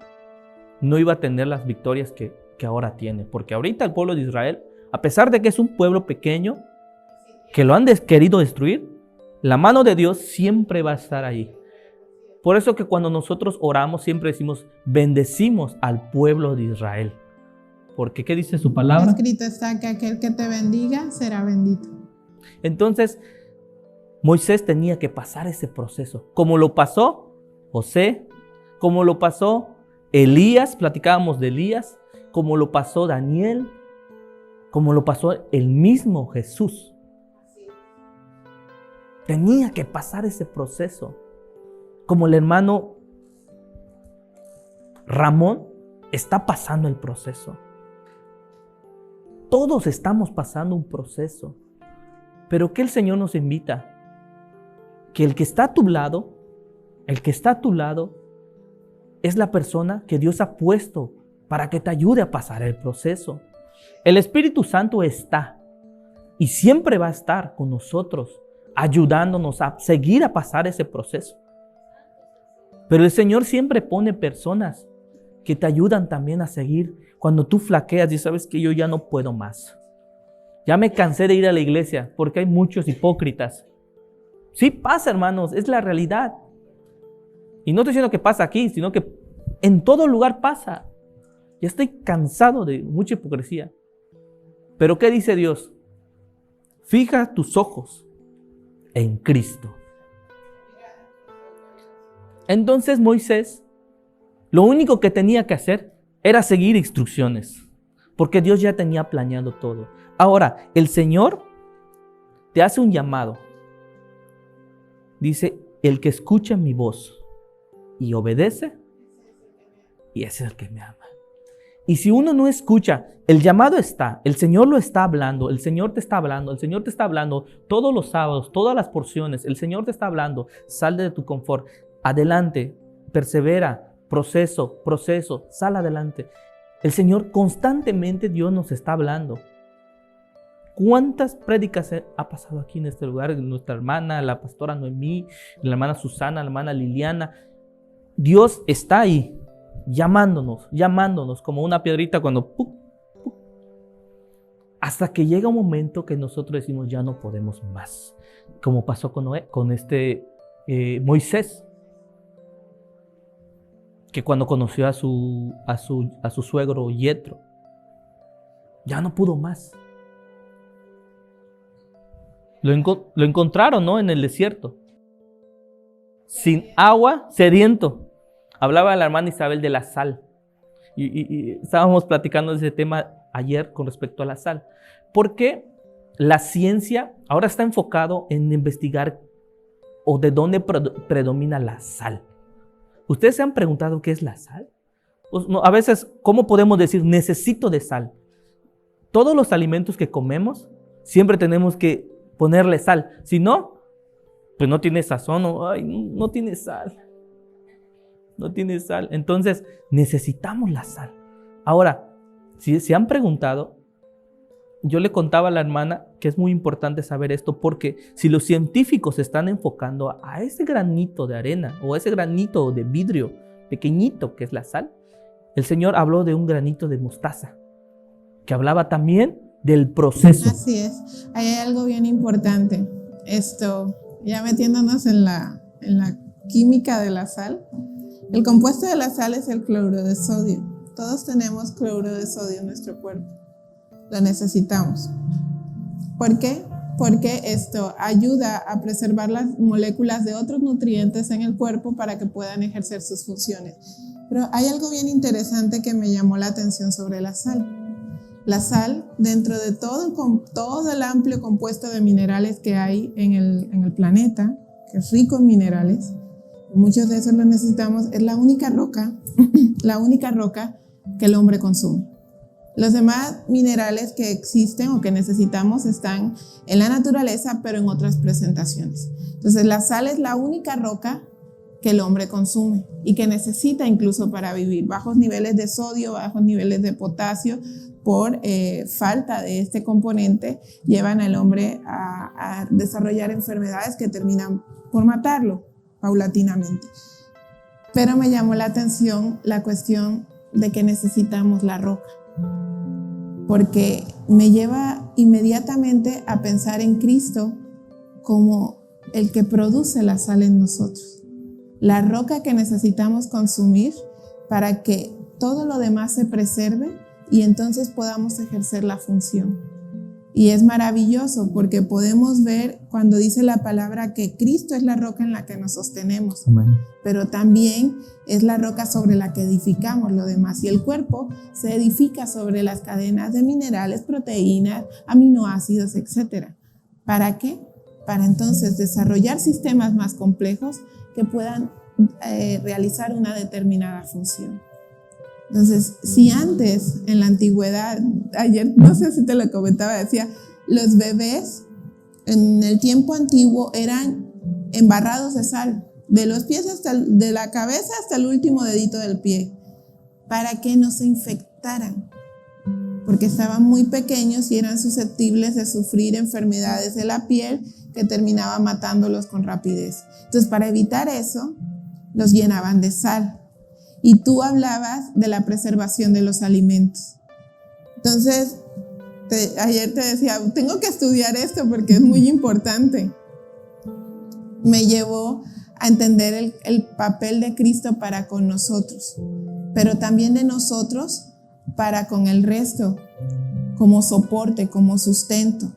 no iba a tener las victorias que ahora tiene. Porque ahorita el pueblo de Israel, a pesar de que es un pueblo pequeño, que lo han querido destruir, la mano de Dios siempre va a estar ahí. Por eso que cuando nosotros oramos siempre decimos, bendecimos al pueblo de Israel. Porque ¿qué dice su palabra? Escrito está que aquel que te bendiga será bendito. Entonces, Moisés tenía que pasar ese proceso, como lo pasó José, como lo pasó Elías, platicábamos de Elías, como lo pasó Daniel, como lo pasó el mismo Jesús. Tenía que pasar ese proceso, como el hermano Ramón está pasando el proceso. Todos estamos pasando un proceso, pero ¿qué el Señor nos invita? Que el que está a tu lado, es la persona que Dios ha puesto para que te ayude a pasar el proceso. El Espíritu Santo está y siempre va a estar con nosotros, ayudándonos a seguir a pasar ese proceso. Pero el Señor siempre pone personas que te ayudan también a seguir cuando tú flaqueas y sabes que yo ya no puedo más. Ya me cansé de ir a la iglesia porque hay muchos hipócritas. Sí pasa, hermanos, es la realidad. Y no estoy diciendo que pasa aquí, sino que en todo lugar pasa. Ya estoy cansado de mucha hipocresía. Pero ¿qué dice Dios? Fija tus ojos en Cristo. Entonces Moisés, lo único que tenía que hacer era seguir instrucciones, porque Dios ya tenía planeado todo. Ahora, el Señor te hace un llamado. Dice, el que escucha mi voz y obedece, y ese es el que me ama. Y si uno no escucha, el llamado está, el Señor lo está hablando, el Señor te está hablando, el Señor te está hablando todos los sábados, todas las porciones, el Señor te está hablando, sal de tu confort, adelante, persevera, proceso, sal adelante. El Señor constantemente, Dios nos está hablando. ¿Cuántas prédicas ha pasado aquí en este lugar? Nuestra hermana, la pastora Noemí, la hermana Susana, la hermana Liliana. Dios está ahí, llamándonos como una piedrita cuando ¡puc! Hasta que llega un momento que nosotros decimos ya no podemos más, como pasó con Moisés, que cuando conoció a su suegro Yetro, ya no pudo más. Lo encontraron, ¿no?, en el desierto, sin agua, sediento. Hablaba la hermana Isabel de la sal. Y estábamos platicando de ese tema ayer con respecto a la sal. Porque la ciencia ahora está enfocado en investigar o de dónde predomina la sal. ¿Ustedes se han preguntado qué es la sal? Pues, no, a veces, ¿cómo podemos decir necesito de sal? Todos los alimentos que comemos siempre tenemos que ponerle sal. Si no, pues no tiene sazón. No tiene sal. No tiene sal. Entonces necesitamos la sal. Ahora, si se han preguntado, yo le contaba a la hermana que es muy importante saber esto, porque si los científicos se están enfocando a ese granito de arena o a ese granito de vidrio pequeñito que es la sal, el Señor habló de un granito de mostaza, que hablaba también del proceso. Así es. Ahí hay algo bien importante. Ya metiéndonos en la química de la sal. El compuesto de la sal es el cloruro de sodio. Todos tenemos cloruro de sodio en nuestro cuerpo. Lo necesitamos. ¿Por qué? Porque esto ayuda a preservar las moléculas de otros nutrientes en el cuerpo para que puedan ejercer sus funciones. Pero hay algo bien interesante que me llamó la atención sobre la sal. La sal, dentro de todo el amplio compuesto de minerales que hay en el planeta, que es rico en minerales, muchos de esos los necesitamos, es la única roca que el hombre consume. Los demás minerales que existen o que necesitamos están en la naturaleza, pero en otras presentaciones. Entonces, la sal es la única roca que el hombre consume y que necesita incluso para vivir. Bajos niveles de sodio, bajos niveles de potasio, por falta de este componente, llevan al hombre a desarrollar enfermedades que terminan por matarlo paulatinamente. Pero me llamó la atención la cuestión de que necesitamos la roca, porque me lleva inmediatamente a pensar en Cristo como el que produce la sal en nosotros, la roca que necesitamos consumir para que todo lo demás se preserve y entonces podamos ejercer la función. Y es maravilloso porque podemos ver cuando dice la palabra que Cristo es la roca en la que nos sostenemos. Amén. Pero también es la roca sobre la que edificamos lo demás. Y el cuerpo se edifica sobre las cadenas de minerales, proteínas, aminoácidos, etc. ¿Para qué? Para entonces desarrollar sistemas más complejos que puedan realizar una determinada función. Entonces, si antes, en la antigüedad, ayer no sé si te lo comentaba, decía, los bebés en el tiempo antiguo eran embarrados de sal, de los pies de la cabeza hasta el último dedito del pie, para que no se infectaran, porque estaban muy pequeños y eran susceptibles de sufrir enfermedades de la piel que terminaban matándolos con rapidez. Entonces, para evitar eso, los llenaban de sal. y tú hablabas de la preservación de los alimentos. Entonces, ayer te decía, tengo que estudiar esto porque es muy importante. Me llevó a entender el papel de Cristo para con nosotros, pero también de nosotros para con el resto, como soporte, como sustento.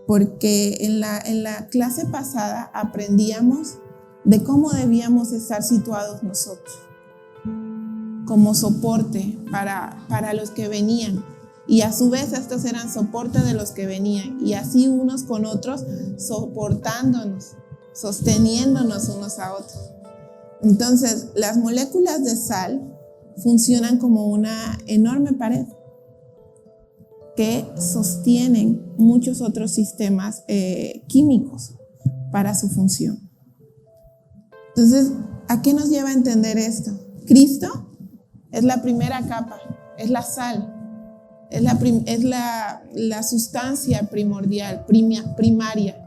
Porque en la clase pasada aprendíamos de cómo debíamos estar situados nosotros, como soporte para los que venían. Y a su vez estos eran soporte de los que venían. Y así unos con otros, soportándonos, sosteniéndonos unos a otros. Entonces, las moléculas de sal funcionan como una enorme pared que sostienen muchos otros sistemas químicos para su función. Entonces, ¿a qué nos lleva a entender esto? Cristo es la primera capa, es la sal, es la sustancia primordial, primaria.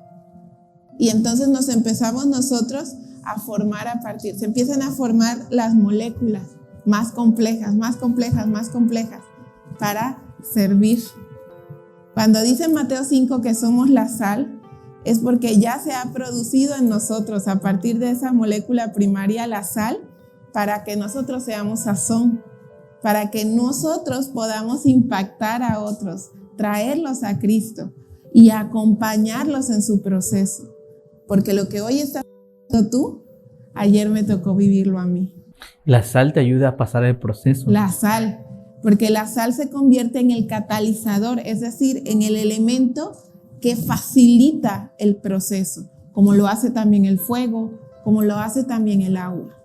Y entonces nos empezamos nosotros a formar se empiezan a formar las moléculas más complejas, más complejas, más complejas para servir. Cuando dice en Mateo 5 que somos la sal, es porque ya se ha producido en nosotros a partir de esa molécula primaria la sal para que nosotros seamos sazón, para que nosotros podamos impactar a otros, traerlos a Cristo y acompañarlos en su proceso. Porque lo que hoy estás haciendo tú, ayer me tocó vivirlo a mí. La sal te ayuda a pasar el proceso. La sal, porque la sal se convierte en el catalizador, es decir, en el elemento que facilita el proceso, como lo hace también el fuego, como lo hace también el agua.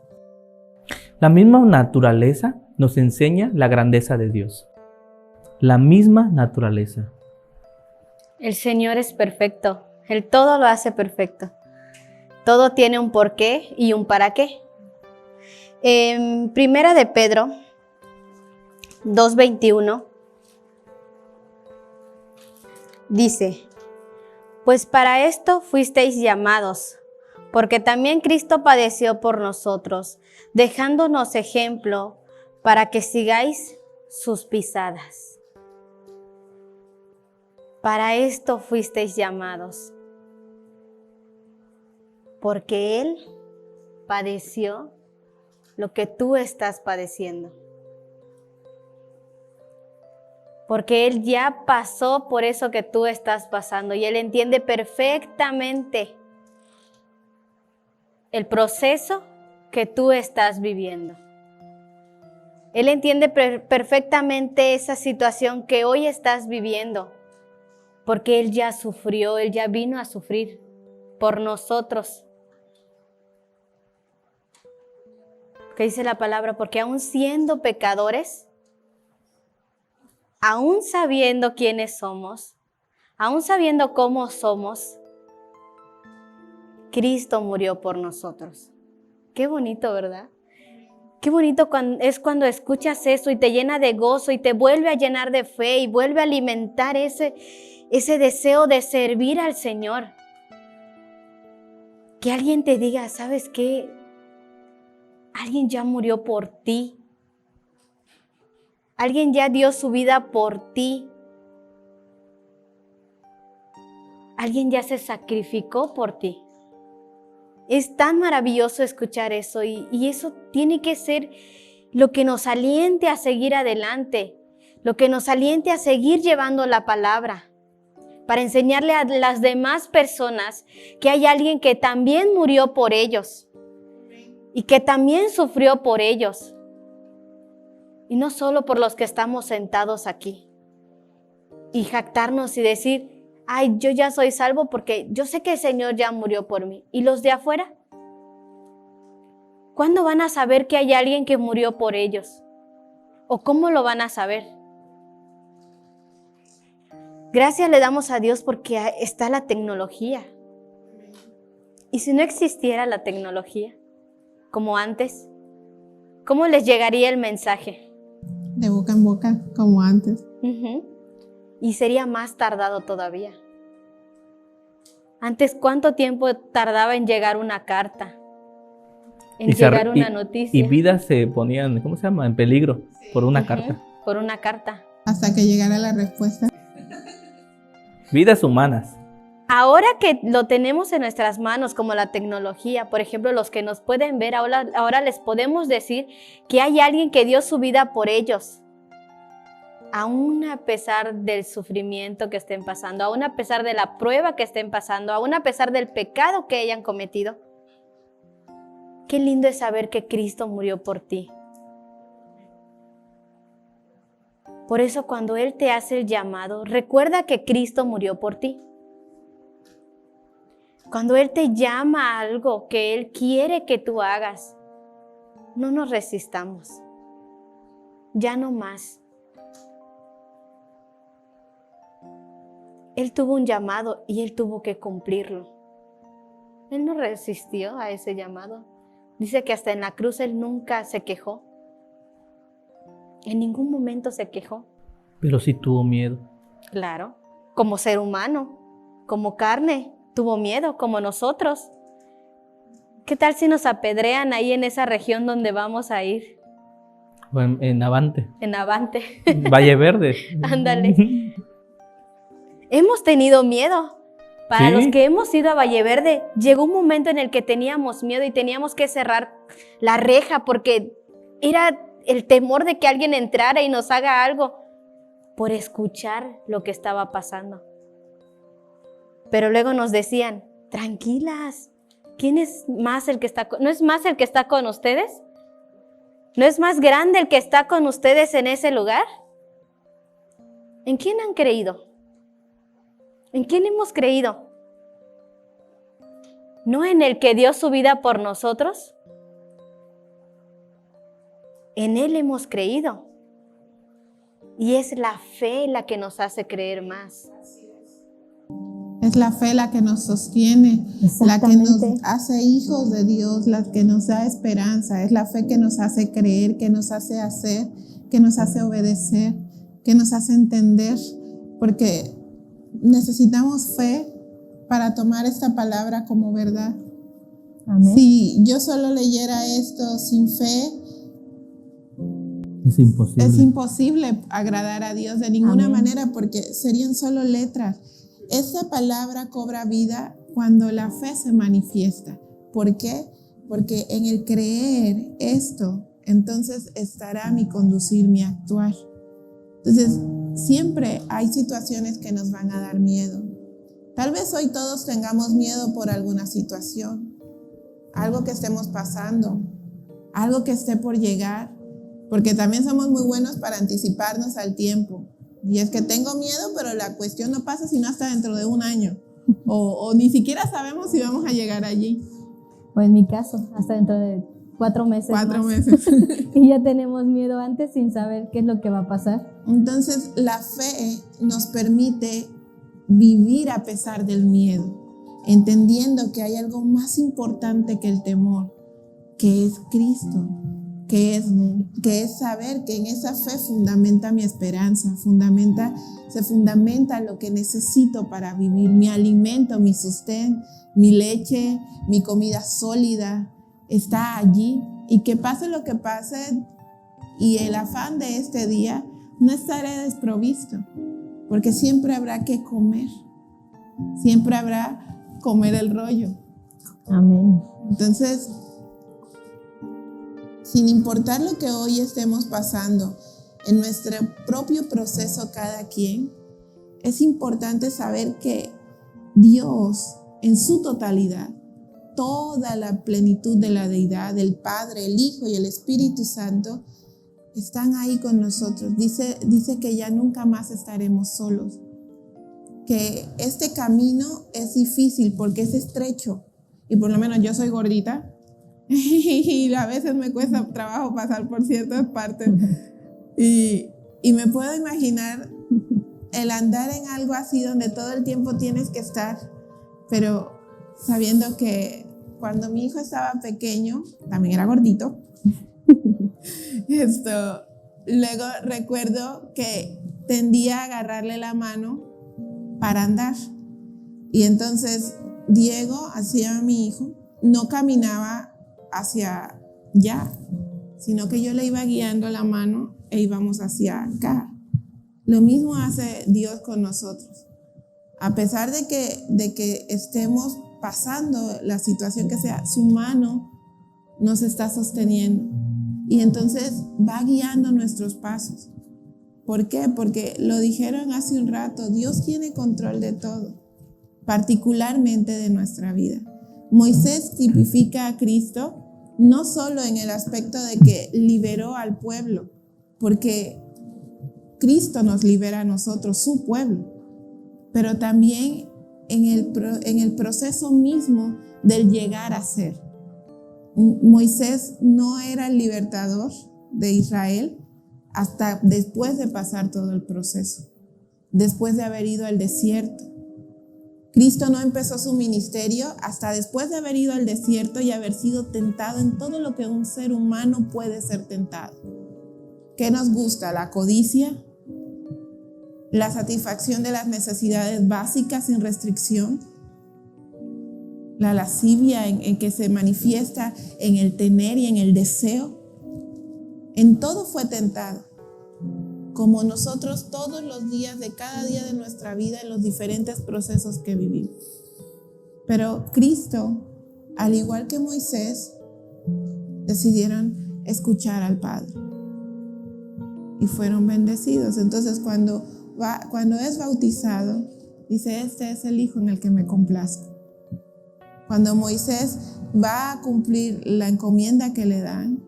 La misma naturaleza nos enseña la grandeza de Dios. La misma naturaleza. El Señor es perfecto. Él todo lo hace perfecto. Todo tiene un porqué y un para qué. En Primera de Pedro 2:21 dice: pues para esto fuisteis llamados, porque también Cristo padeció por nosotros, dejándonos ejemplo para que sigáis sus pisadas. Para esto fuisteis llamados, porque Él padeció lo que tú estás padeciendo. Porque Él ya pasó por eso que tú estás pasando y Él entiende perfectamente el proceso que tú estás viviendo. Él entiende perfectamente esa situación que hoy estás viviendo, porque Él ya sufrió, Él ya vino a sufrir por nosotros. ¿Qué dice la palabra? Porque aún siendo pecadores, aún sabiendo quiénes somos, aún sabiendo cómo somos, Cristo murió por nosotros. Qué bonito, ¿verdad? Qué bonito es cuando escuchas eso y te llena de gozo y te vuelve a llenar de fe y vuelve a alimentar ese deseo de servir al Señor. Que alguien te diga, ¿sabes qué? Alguien ya murió por ti. Alguien ya dio su vida por ti. Alguien ya se sacrificó por ti. Es tan maravilloso escuchar eso y eso tiene que ser lo que nos aliente a seguir adelante, lo que nos aliente a seguir llevando la palabra, para enseñarle a las demás personas que hay alguien que también murió por ellos y que también sufrió por ellos. Y no solo por los que estamos sentados aquí. Y jactarnos y decir, ay, yo ya soy salvo porque yo sé que el Señor ya murió por mí. ¿Y los de afuera? ¿Cuándo van a saber que hay alguien que murió por ellos? ¿O cómo lo van a saber? Gracias le damos a Dios porque está la tecnología. Y si no existiera la tecnología, como antes, ¿cómo les llegaría el mensaje? De boca en boca, como antes. Y sería más tardado todavía. Antes, ¿cuánto tiempo tardaba en llegar una carta? en llegar una noticia. Y vidas se ponían, ¿cómo se llama? En peligro por una carta. Por una carta. Hasta que llegara la respuesta. Vidas humanas. Ahora que lo tenemos en nuestras manos, como la tecnología, por ejemplo, los que nos pueden ver, ahora les podemos decir que hay alguien que dio su vida por ellos. Aún a pesar del sufrimiento que estén pasando, aún a pesar de la prueba que estén pasando, aún a pesar del pecado que hayan cometido. Qué lindo es saber que Cristo murió por ti. Por eso cuando Él te hace el llamado, recuerda que Cristo murió por ti. Cuando Él te llama a algo que Él quiere que tú hagas, no nos resistamos. Ya no más. Él tuvo un llamado y Él tuvo que cumplirlo. Él no resistió a ese llamado. Dice que hasta en la cruz Él nunca se quejó. En ningún momento se quejó. Pero sí tuvo miedo. Claro, como ser humano, como carne, tuvo miedo, como nosotros. ¿Qué tal si nos apedrean ahí en esa región donde vamos a ir? O en Avante. En Avante. Valle Verde. Ándale. Hemos tenido miedo. Para los que hemos ido a Valle Verde, llegó un momento en el que teníamos miedo y teníamos que cerrar la reja porque era el temor de que alguien entrara y nos haga algo por escuchar lo que estaba pasando. Pero luego nos decían, tranquilas, ¿quién es más el que está ¿no es más el que está con ustedes? ¿No es más grande el que está con ustedes en ese lugar? ¿En quién han creído? ¿En quién hemos creído? ¿No en el que dio su vida por nosotros? En Él hemos creído. Y es la fe la que nos hace creer más. Es la fe la que nos sostiene, la que nos hace hijos de Dios, la que nos da esperanza. Es la fe que nos hace creer, que nos hace hacer, que nos hace obedecer, que nos hace entender. Porque necesitamos fe para tomar esta palabra como verdad. Amén. Si yo solo leyera esto sin fe, es imposible. Es imposible agradar a Dios de ninguna manera porque serían solo letras. Esa palabra cobra vida cuando la fe se manifiesta. ¿Por qué? Porque en el creer esto, entonces estará mi conducir, mi actuar. Entonces, siempre hay situaciones que nos van a dar miedo. Tal vez hoy todos tengamos miedo por alguna situación, algo que estemos pasando, algo que esté por llegar. Porque también somos muy buenos para anticiparnos al tiempo. Y es que tengo miedo, pero la cuestión no pasa sino hasta dentro de un año. O ni siquiera sabemos si vamos a llegar allí. O en mi caso, hasta dentro de 4 meses 4 más. meses. Y ya tenemos miedo antes sin saber qué es lo que va a pasar. Entonces, la fe nos permite vivir a pesar del miedo, entendiendo que hay algo más importante que el temor, que es Cristo. Que es saber que en esa fe fundamenta mi esperanza, se fundamenta lo que necesito para vivir, mi alimento, mi sostén, mi leche, mi comida sólida, está allí. Y que pase lo que pase y el afán de este día, no estaré desprovisto, porque siempre habrá que comer, siempre habrá comer el rollo. Amén. Entonces, sin importar lo que hoy estemos pasando en nuestro propio proceso cada quien, es importante saber que Dios en su totalidad, toda la plenitud de la deidad, el Padre, el Hijo y el Espíritu Santo, están ahí con nosotros. Dice que ya nunca más estaremos solos, que este camino es difícil porque es estrecho y por lo menos yo soy gordita. Y a veces me cuesta trabajo pasar por ciertas partes y me puedo imaginar el andar en algo así donde todo el tiempo tienes que estar, pero sabiendo que cuando mi hijo estaba pequeño también era gordito. Luego recuerdo que tendía a agarrarle la mano para andar y entonces Diego, así se llama mi hijo, no caminaba hacia allá, sino que yo le iba guiando la mano e íbamos hacia acá. Lo mismo hace Dios con nosotros. A pesar de que estemos pasando la situación que sea, su mano nos está sosteniendo y entonces va guiando nuestros pasos. ¿Por qué? Porque lo dijeron hace un rato, Dios tiene control de todo, particularmente de nuestra vida. Moisés tipifica a Cristo no solo en el aspecto de que liberó al pueblo, porque Cristo nos libera a nosotros, su pueblo, pero también en el proceso mismo del llegar a ser. Moisés no era el libertador de Israel hasta después de pasar todo el proceso, después de haber ido al desierto. Cristo no empezó su ministerio hasta después de haber ido al desierto y haber sido tentado en todo lo que un ser humano puede ser tentado. ¿Qué nos gusta? La codicia, la satisfacción de las necesidades básicas sin restricción, la lascivia en que se manifiesta en el tener y en el deseo. En todo fue tentado, como nosotros todos los días de cada día de nuestra vida en los diferentes procesos que vivimos. Pero Cristo, al igual que Moisés, decidieron escuchar al Padre y fueron bendecidos. Entonces cuando es bautizado, dice, este es el Hijo en el que me complazco. Cuando Moisés va a cumplir la encomienda que le dan,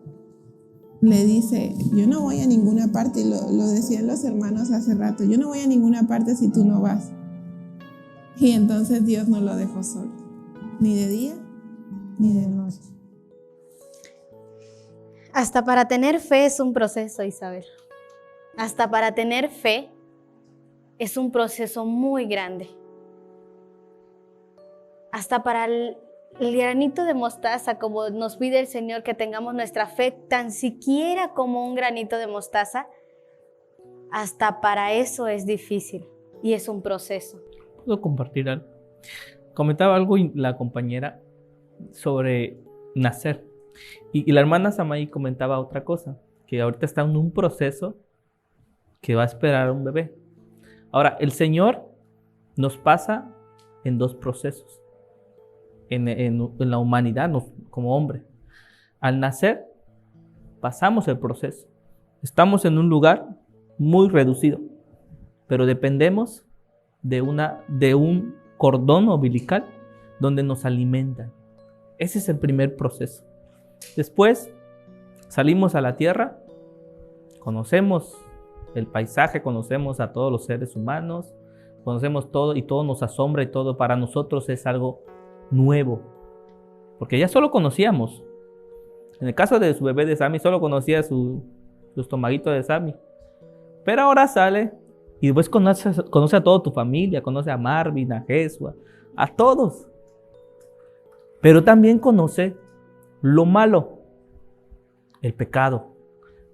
le dice, yo no voy a ninguna parte, y lo decían los hermanos hace rato, yo no voy a ninguna parte si tú no vas. Y entonces Dios no lo dejó solo, ni de día ni de noche. Hasta para tener fe es un proceso, Isabel. Hasta para tener fe es un proceso muy grande. Hasta para el granito de mostaza, como nos pide el Señor que tengamos nuestra fe tan siquiera como un granito de mostaza, hasta para eso es difícil y es un proceso. ¿Puedo compartir algo? Comentaba algo la compañera sobre nacer y la hermana Samaí comentaba otra cosa, que ahorita está en un proceso que va a esperar a un bebé. Ahora, el Señor nos pasa en dos procesos. En la humanidad como hombre. Al nacer, pasamos el proceso. Estamos en un lugar muy reducido, pero dependemos de un cordón umbilical donde nos alimentan. Ese es el primer proceso. Después salimos a la tierra, conocemos el paisaje, conocemos a todos los seres humanos, conocemos todo y todo nos asombra y todo para nosotros es algo nuevo, porque ya solo conocíamos. En el caso de su bebé de Sammy, solo conocía su estomaguito de Sammy, pero ahora sale y después conoce a toda tu familia, conoce a Marvin, a Jesua, a todos, pero también conoce lo malo, el pecado.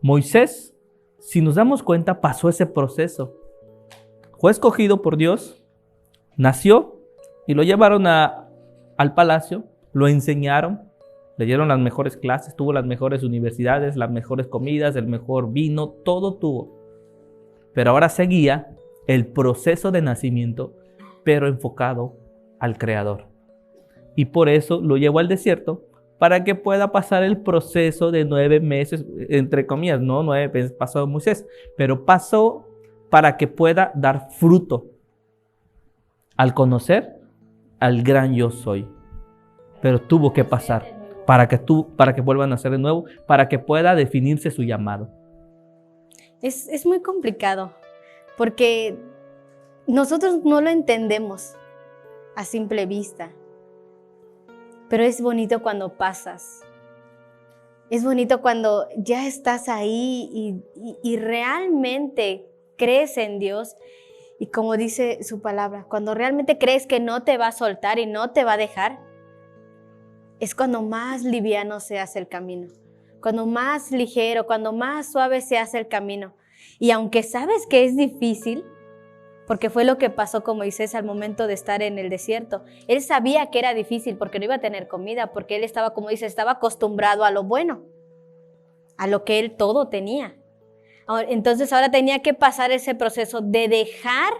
Moisés, si nos damos cuenta, pasó ese proceso. Fue escogido por Dios, nació y lo llevaron al palacio, lo enseñaron, le dieron las mejores clases, tuvo las mejores universidades, las mejores comidas, el mejor vino, todo tuvo. Pero ahora seguía el proceso de nacimiento, pero enfocado al Creador. Y por eso lo llevó al desierto, para que pueda pasar el proceso de 9 meses, entre comillas, no 9 meses pasó Moisés, pero pasó para que pueda dar fruto al conocer al gran yo soy. Pero tuvo que pasar para que vuelva a nacer de nuevo, para que pueda definirse su llamado. Es muy complicado, porque nosotros no lo entendemos a simple vista, pero es bonito cuando pasas. Es bonito cuando ya estás ahí y realmente crees en Dios. Y como dice su palabra, cuando realmente crees que no te va a soltar y no te va a dejar, es cuando más liviano se hace el camino, cuando más ligero, cuando más suave se hace el camino. Y aunque sabes que es difícil, porque fue lo que pasó con Moisés al momento de estar en el desierto. Él sabía que era difícil porque no iba a tener comida, porque él estaba, como dice, estaba acostumbrado a lo bueno, a lo que él todo tenía. Entonces ahora tenía que pasar ese proceso de dejar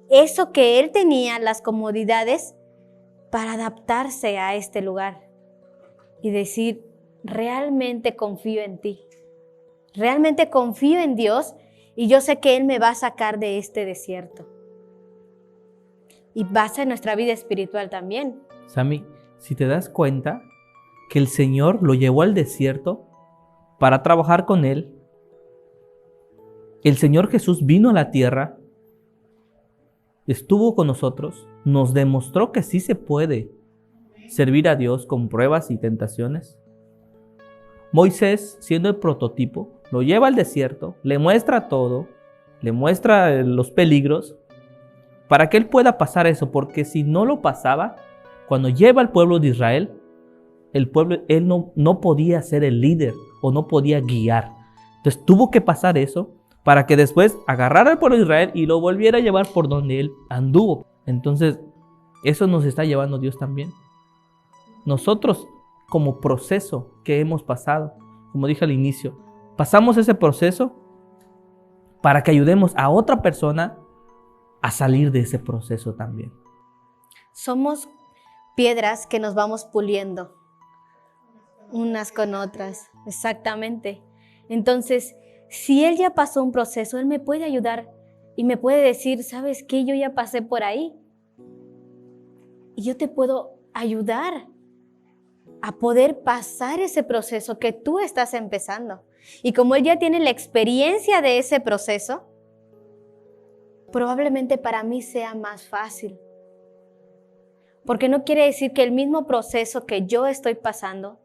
eso que él tenía, las comodidades, para adaptarse a este lugar y decir, realmente confío en ti, realmente confío en Dios y yo sé que Él me va a sacar de este desierto. Y pasa en nuestra vida espiritual también. Sammy, si te das cuenta que el Señor lo llevó al desierto para trabajar con Él, el Señor Jesús vino a la tierra, estuvo con nosotros, nos demostró que sí se puede servir a Dios con pruebas y tentaciones. Moisés, siendo el prototipo, lo lleva al desierto, le muestra todo, le muestra los peligros, para que él pueda pasar eso, porque si no lo pasaba, cuando lleva al pueblo de Israel, el pueblo, él no podía ser el líder o no podía guiar. Entonces tuvo que pasar eso para que después agarrara al pueblo de Israel y lo volviera a llevar por donde él anduvo. Entonces, eso nos está llevando Dios también. Nosotros, como proceso que hemos pasado, como dije al inicio, pasamos ese proceso para que ayudemos a otra persona a salir de ese proceso también. Somos piedras que nos vamos puliendo unas con otras, exactamente. Entonces, si Él ya pasó un proceso, Él me puede ayudar y me puede decir, ¿sabes qué? Yo ya pasé por ahí. Y yo te puedo ayudar a poder pasar ese proceso que tú estás empezando. Y como Él ya tiene la experiencia de ese proceso, probablemente para mí sea más fácil. Porque no quiere decir que el mismo proceso que yo estoy pasando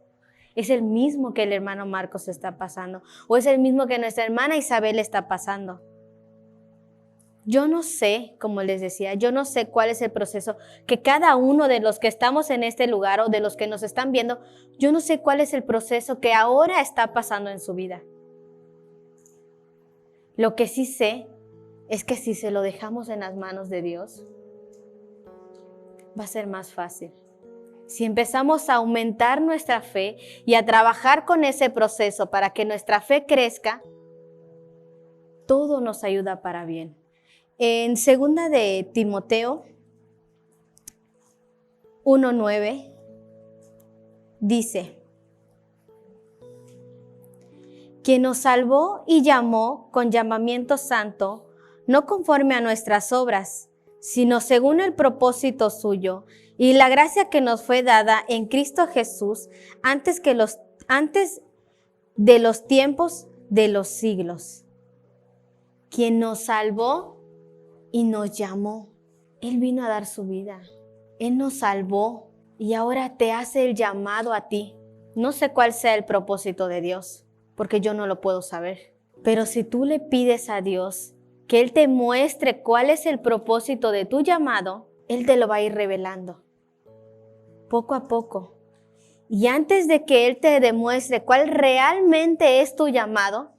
es el mismo que el hermano Marcos está pasando, o es el mismo que nuestra hermana Isabel está pasando. Yo no sé, como les decía, yo no sé cuál es el proceso que cada uno de los que estamos en este lugar o de los que nos están viendo, yo no sé cuál es el proceso que ahora está pasando en su vida. Lo que sí sé es que si se lo dejamos en las manos de Dios, va a ser más fácil. Si empezamos a aumentar nuestra fe y a trabajar con ese proceso para que nuestra fe crezca, todo nos ayuda para bien. En 2 de Timoteo 1:9 dice, quien nos salvó y llamó con llamamiento santo, no conforme a nuestras obras, sino según el propósito suyo y la gracia que nos fue dada en Cristo Jesús antes de los tiempos de los siglos. Quien nos salvó y nos llamó. Él vino a dar su vida. Él nos salvó y ahora te hace el llamado a ti. No sé cuál sea el propósito de Dios, porque yo no lo puedo saber. Pero si tú le pides a Dios que Él te muestre cuál es el propósito de tu llamado, Él te lo va a ir revelando, poco a poco. Y antes de que Él te demuestre cuál realmente es tu llamado,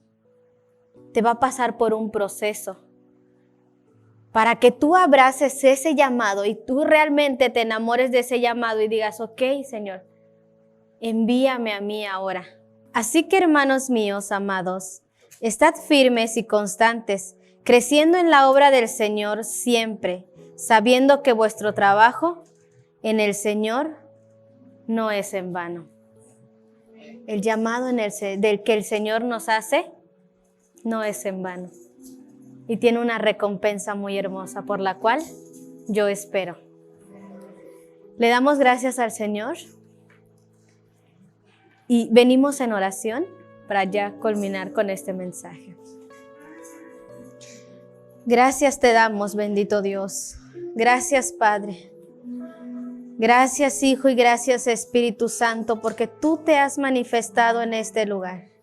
te va a pasar por un proceso para que tú abraces ese llamado y tú realmente te enamores de ese llamado y digas, ok, Señor, envíame a mí ahora. Así que, hermanos míos, amados, estad firmes y constantes, creciendo en la obra del Señor siempre, sabiendo que vuestro trabajo en el Señor no es en vano. El llamado del que el Señor nos hace no es en vano. Y tiene una recompensa muy hermosa por la cual yo espero. Le damos gracias al Señor y venimos en oración para ya culminar con este mensaje. Gracias te damos, bendito Dios. Gracias, Padre. Gracias, Hijo, y gracias, Espíritu Santo, porque tú te has manifestado en este lugar.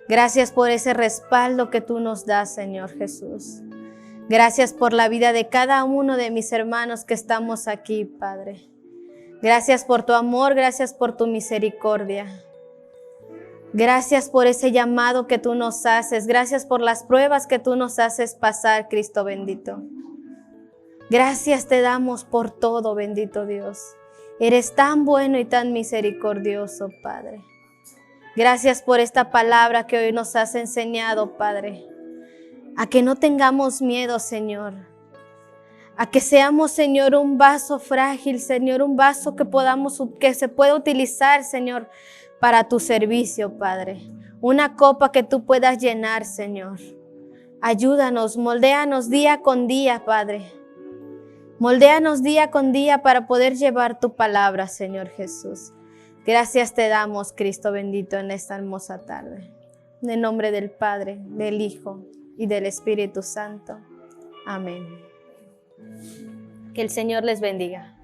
Gracias por ese respaldo que tú nos das, Señor Jesús. Gracias por la vida de cada uno de mis hermanos que estamos aquí, Padre. Gracias por tu amor, gracias por tu misericordia. Gracias por ese llamado que tú nos haces. Gracias por las pruebas que tú nos haces pasar, Cristo bendito. Gracias te damos por todo, bendito Dios. Eres tan bueno y tan misericordioso, Padre. Gracias por esta palabra que hoy nos has enseñado, Padre. A que no tengamos miedo, Señor. A que seamos, Señor, un vaso frágil, Señor, un vaso que se pueda utilizar, Señor, para tu servicio, Padre. Una copa que tú puedas llenar, Señor. Ayúdanos, moldéanos día con día, Padre. Moldéanos día con día para poder llevar tu palabra, Señor Jesús. Gracias te damos, Cristo bendito, en esta hermosa tarde. En el nombre del Padre, del Hijo y del Espíritu Santo. Amén. Que el Señor les bendiga.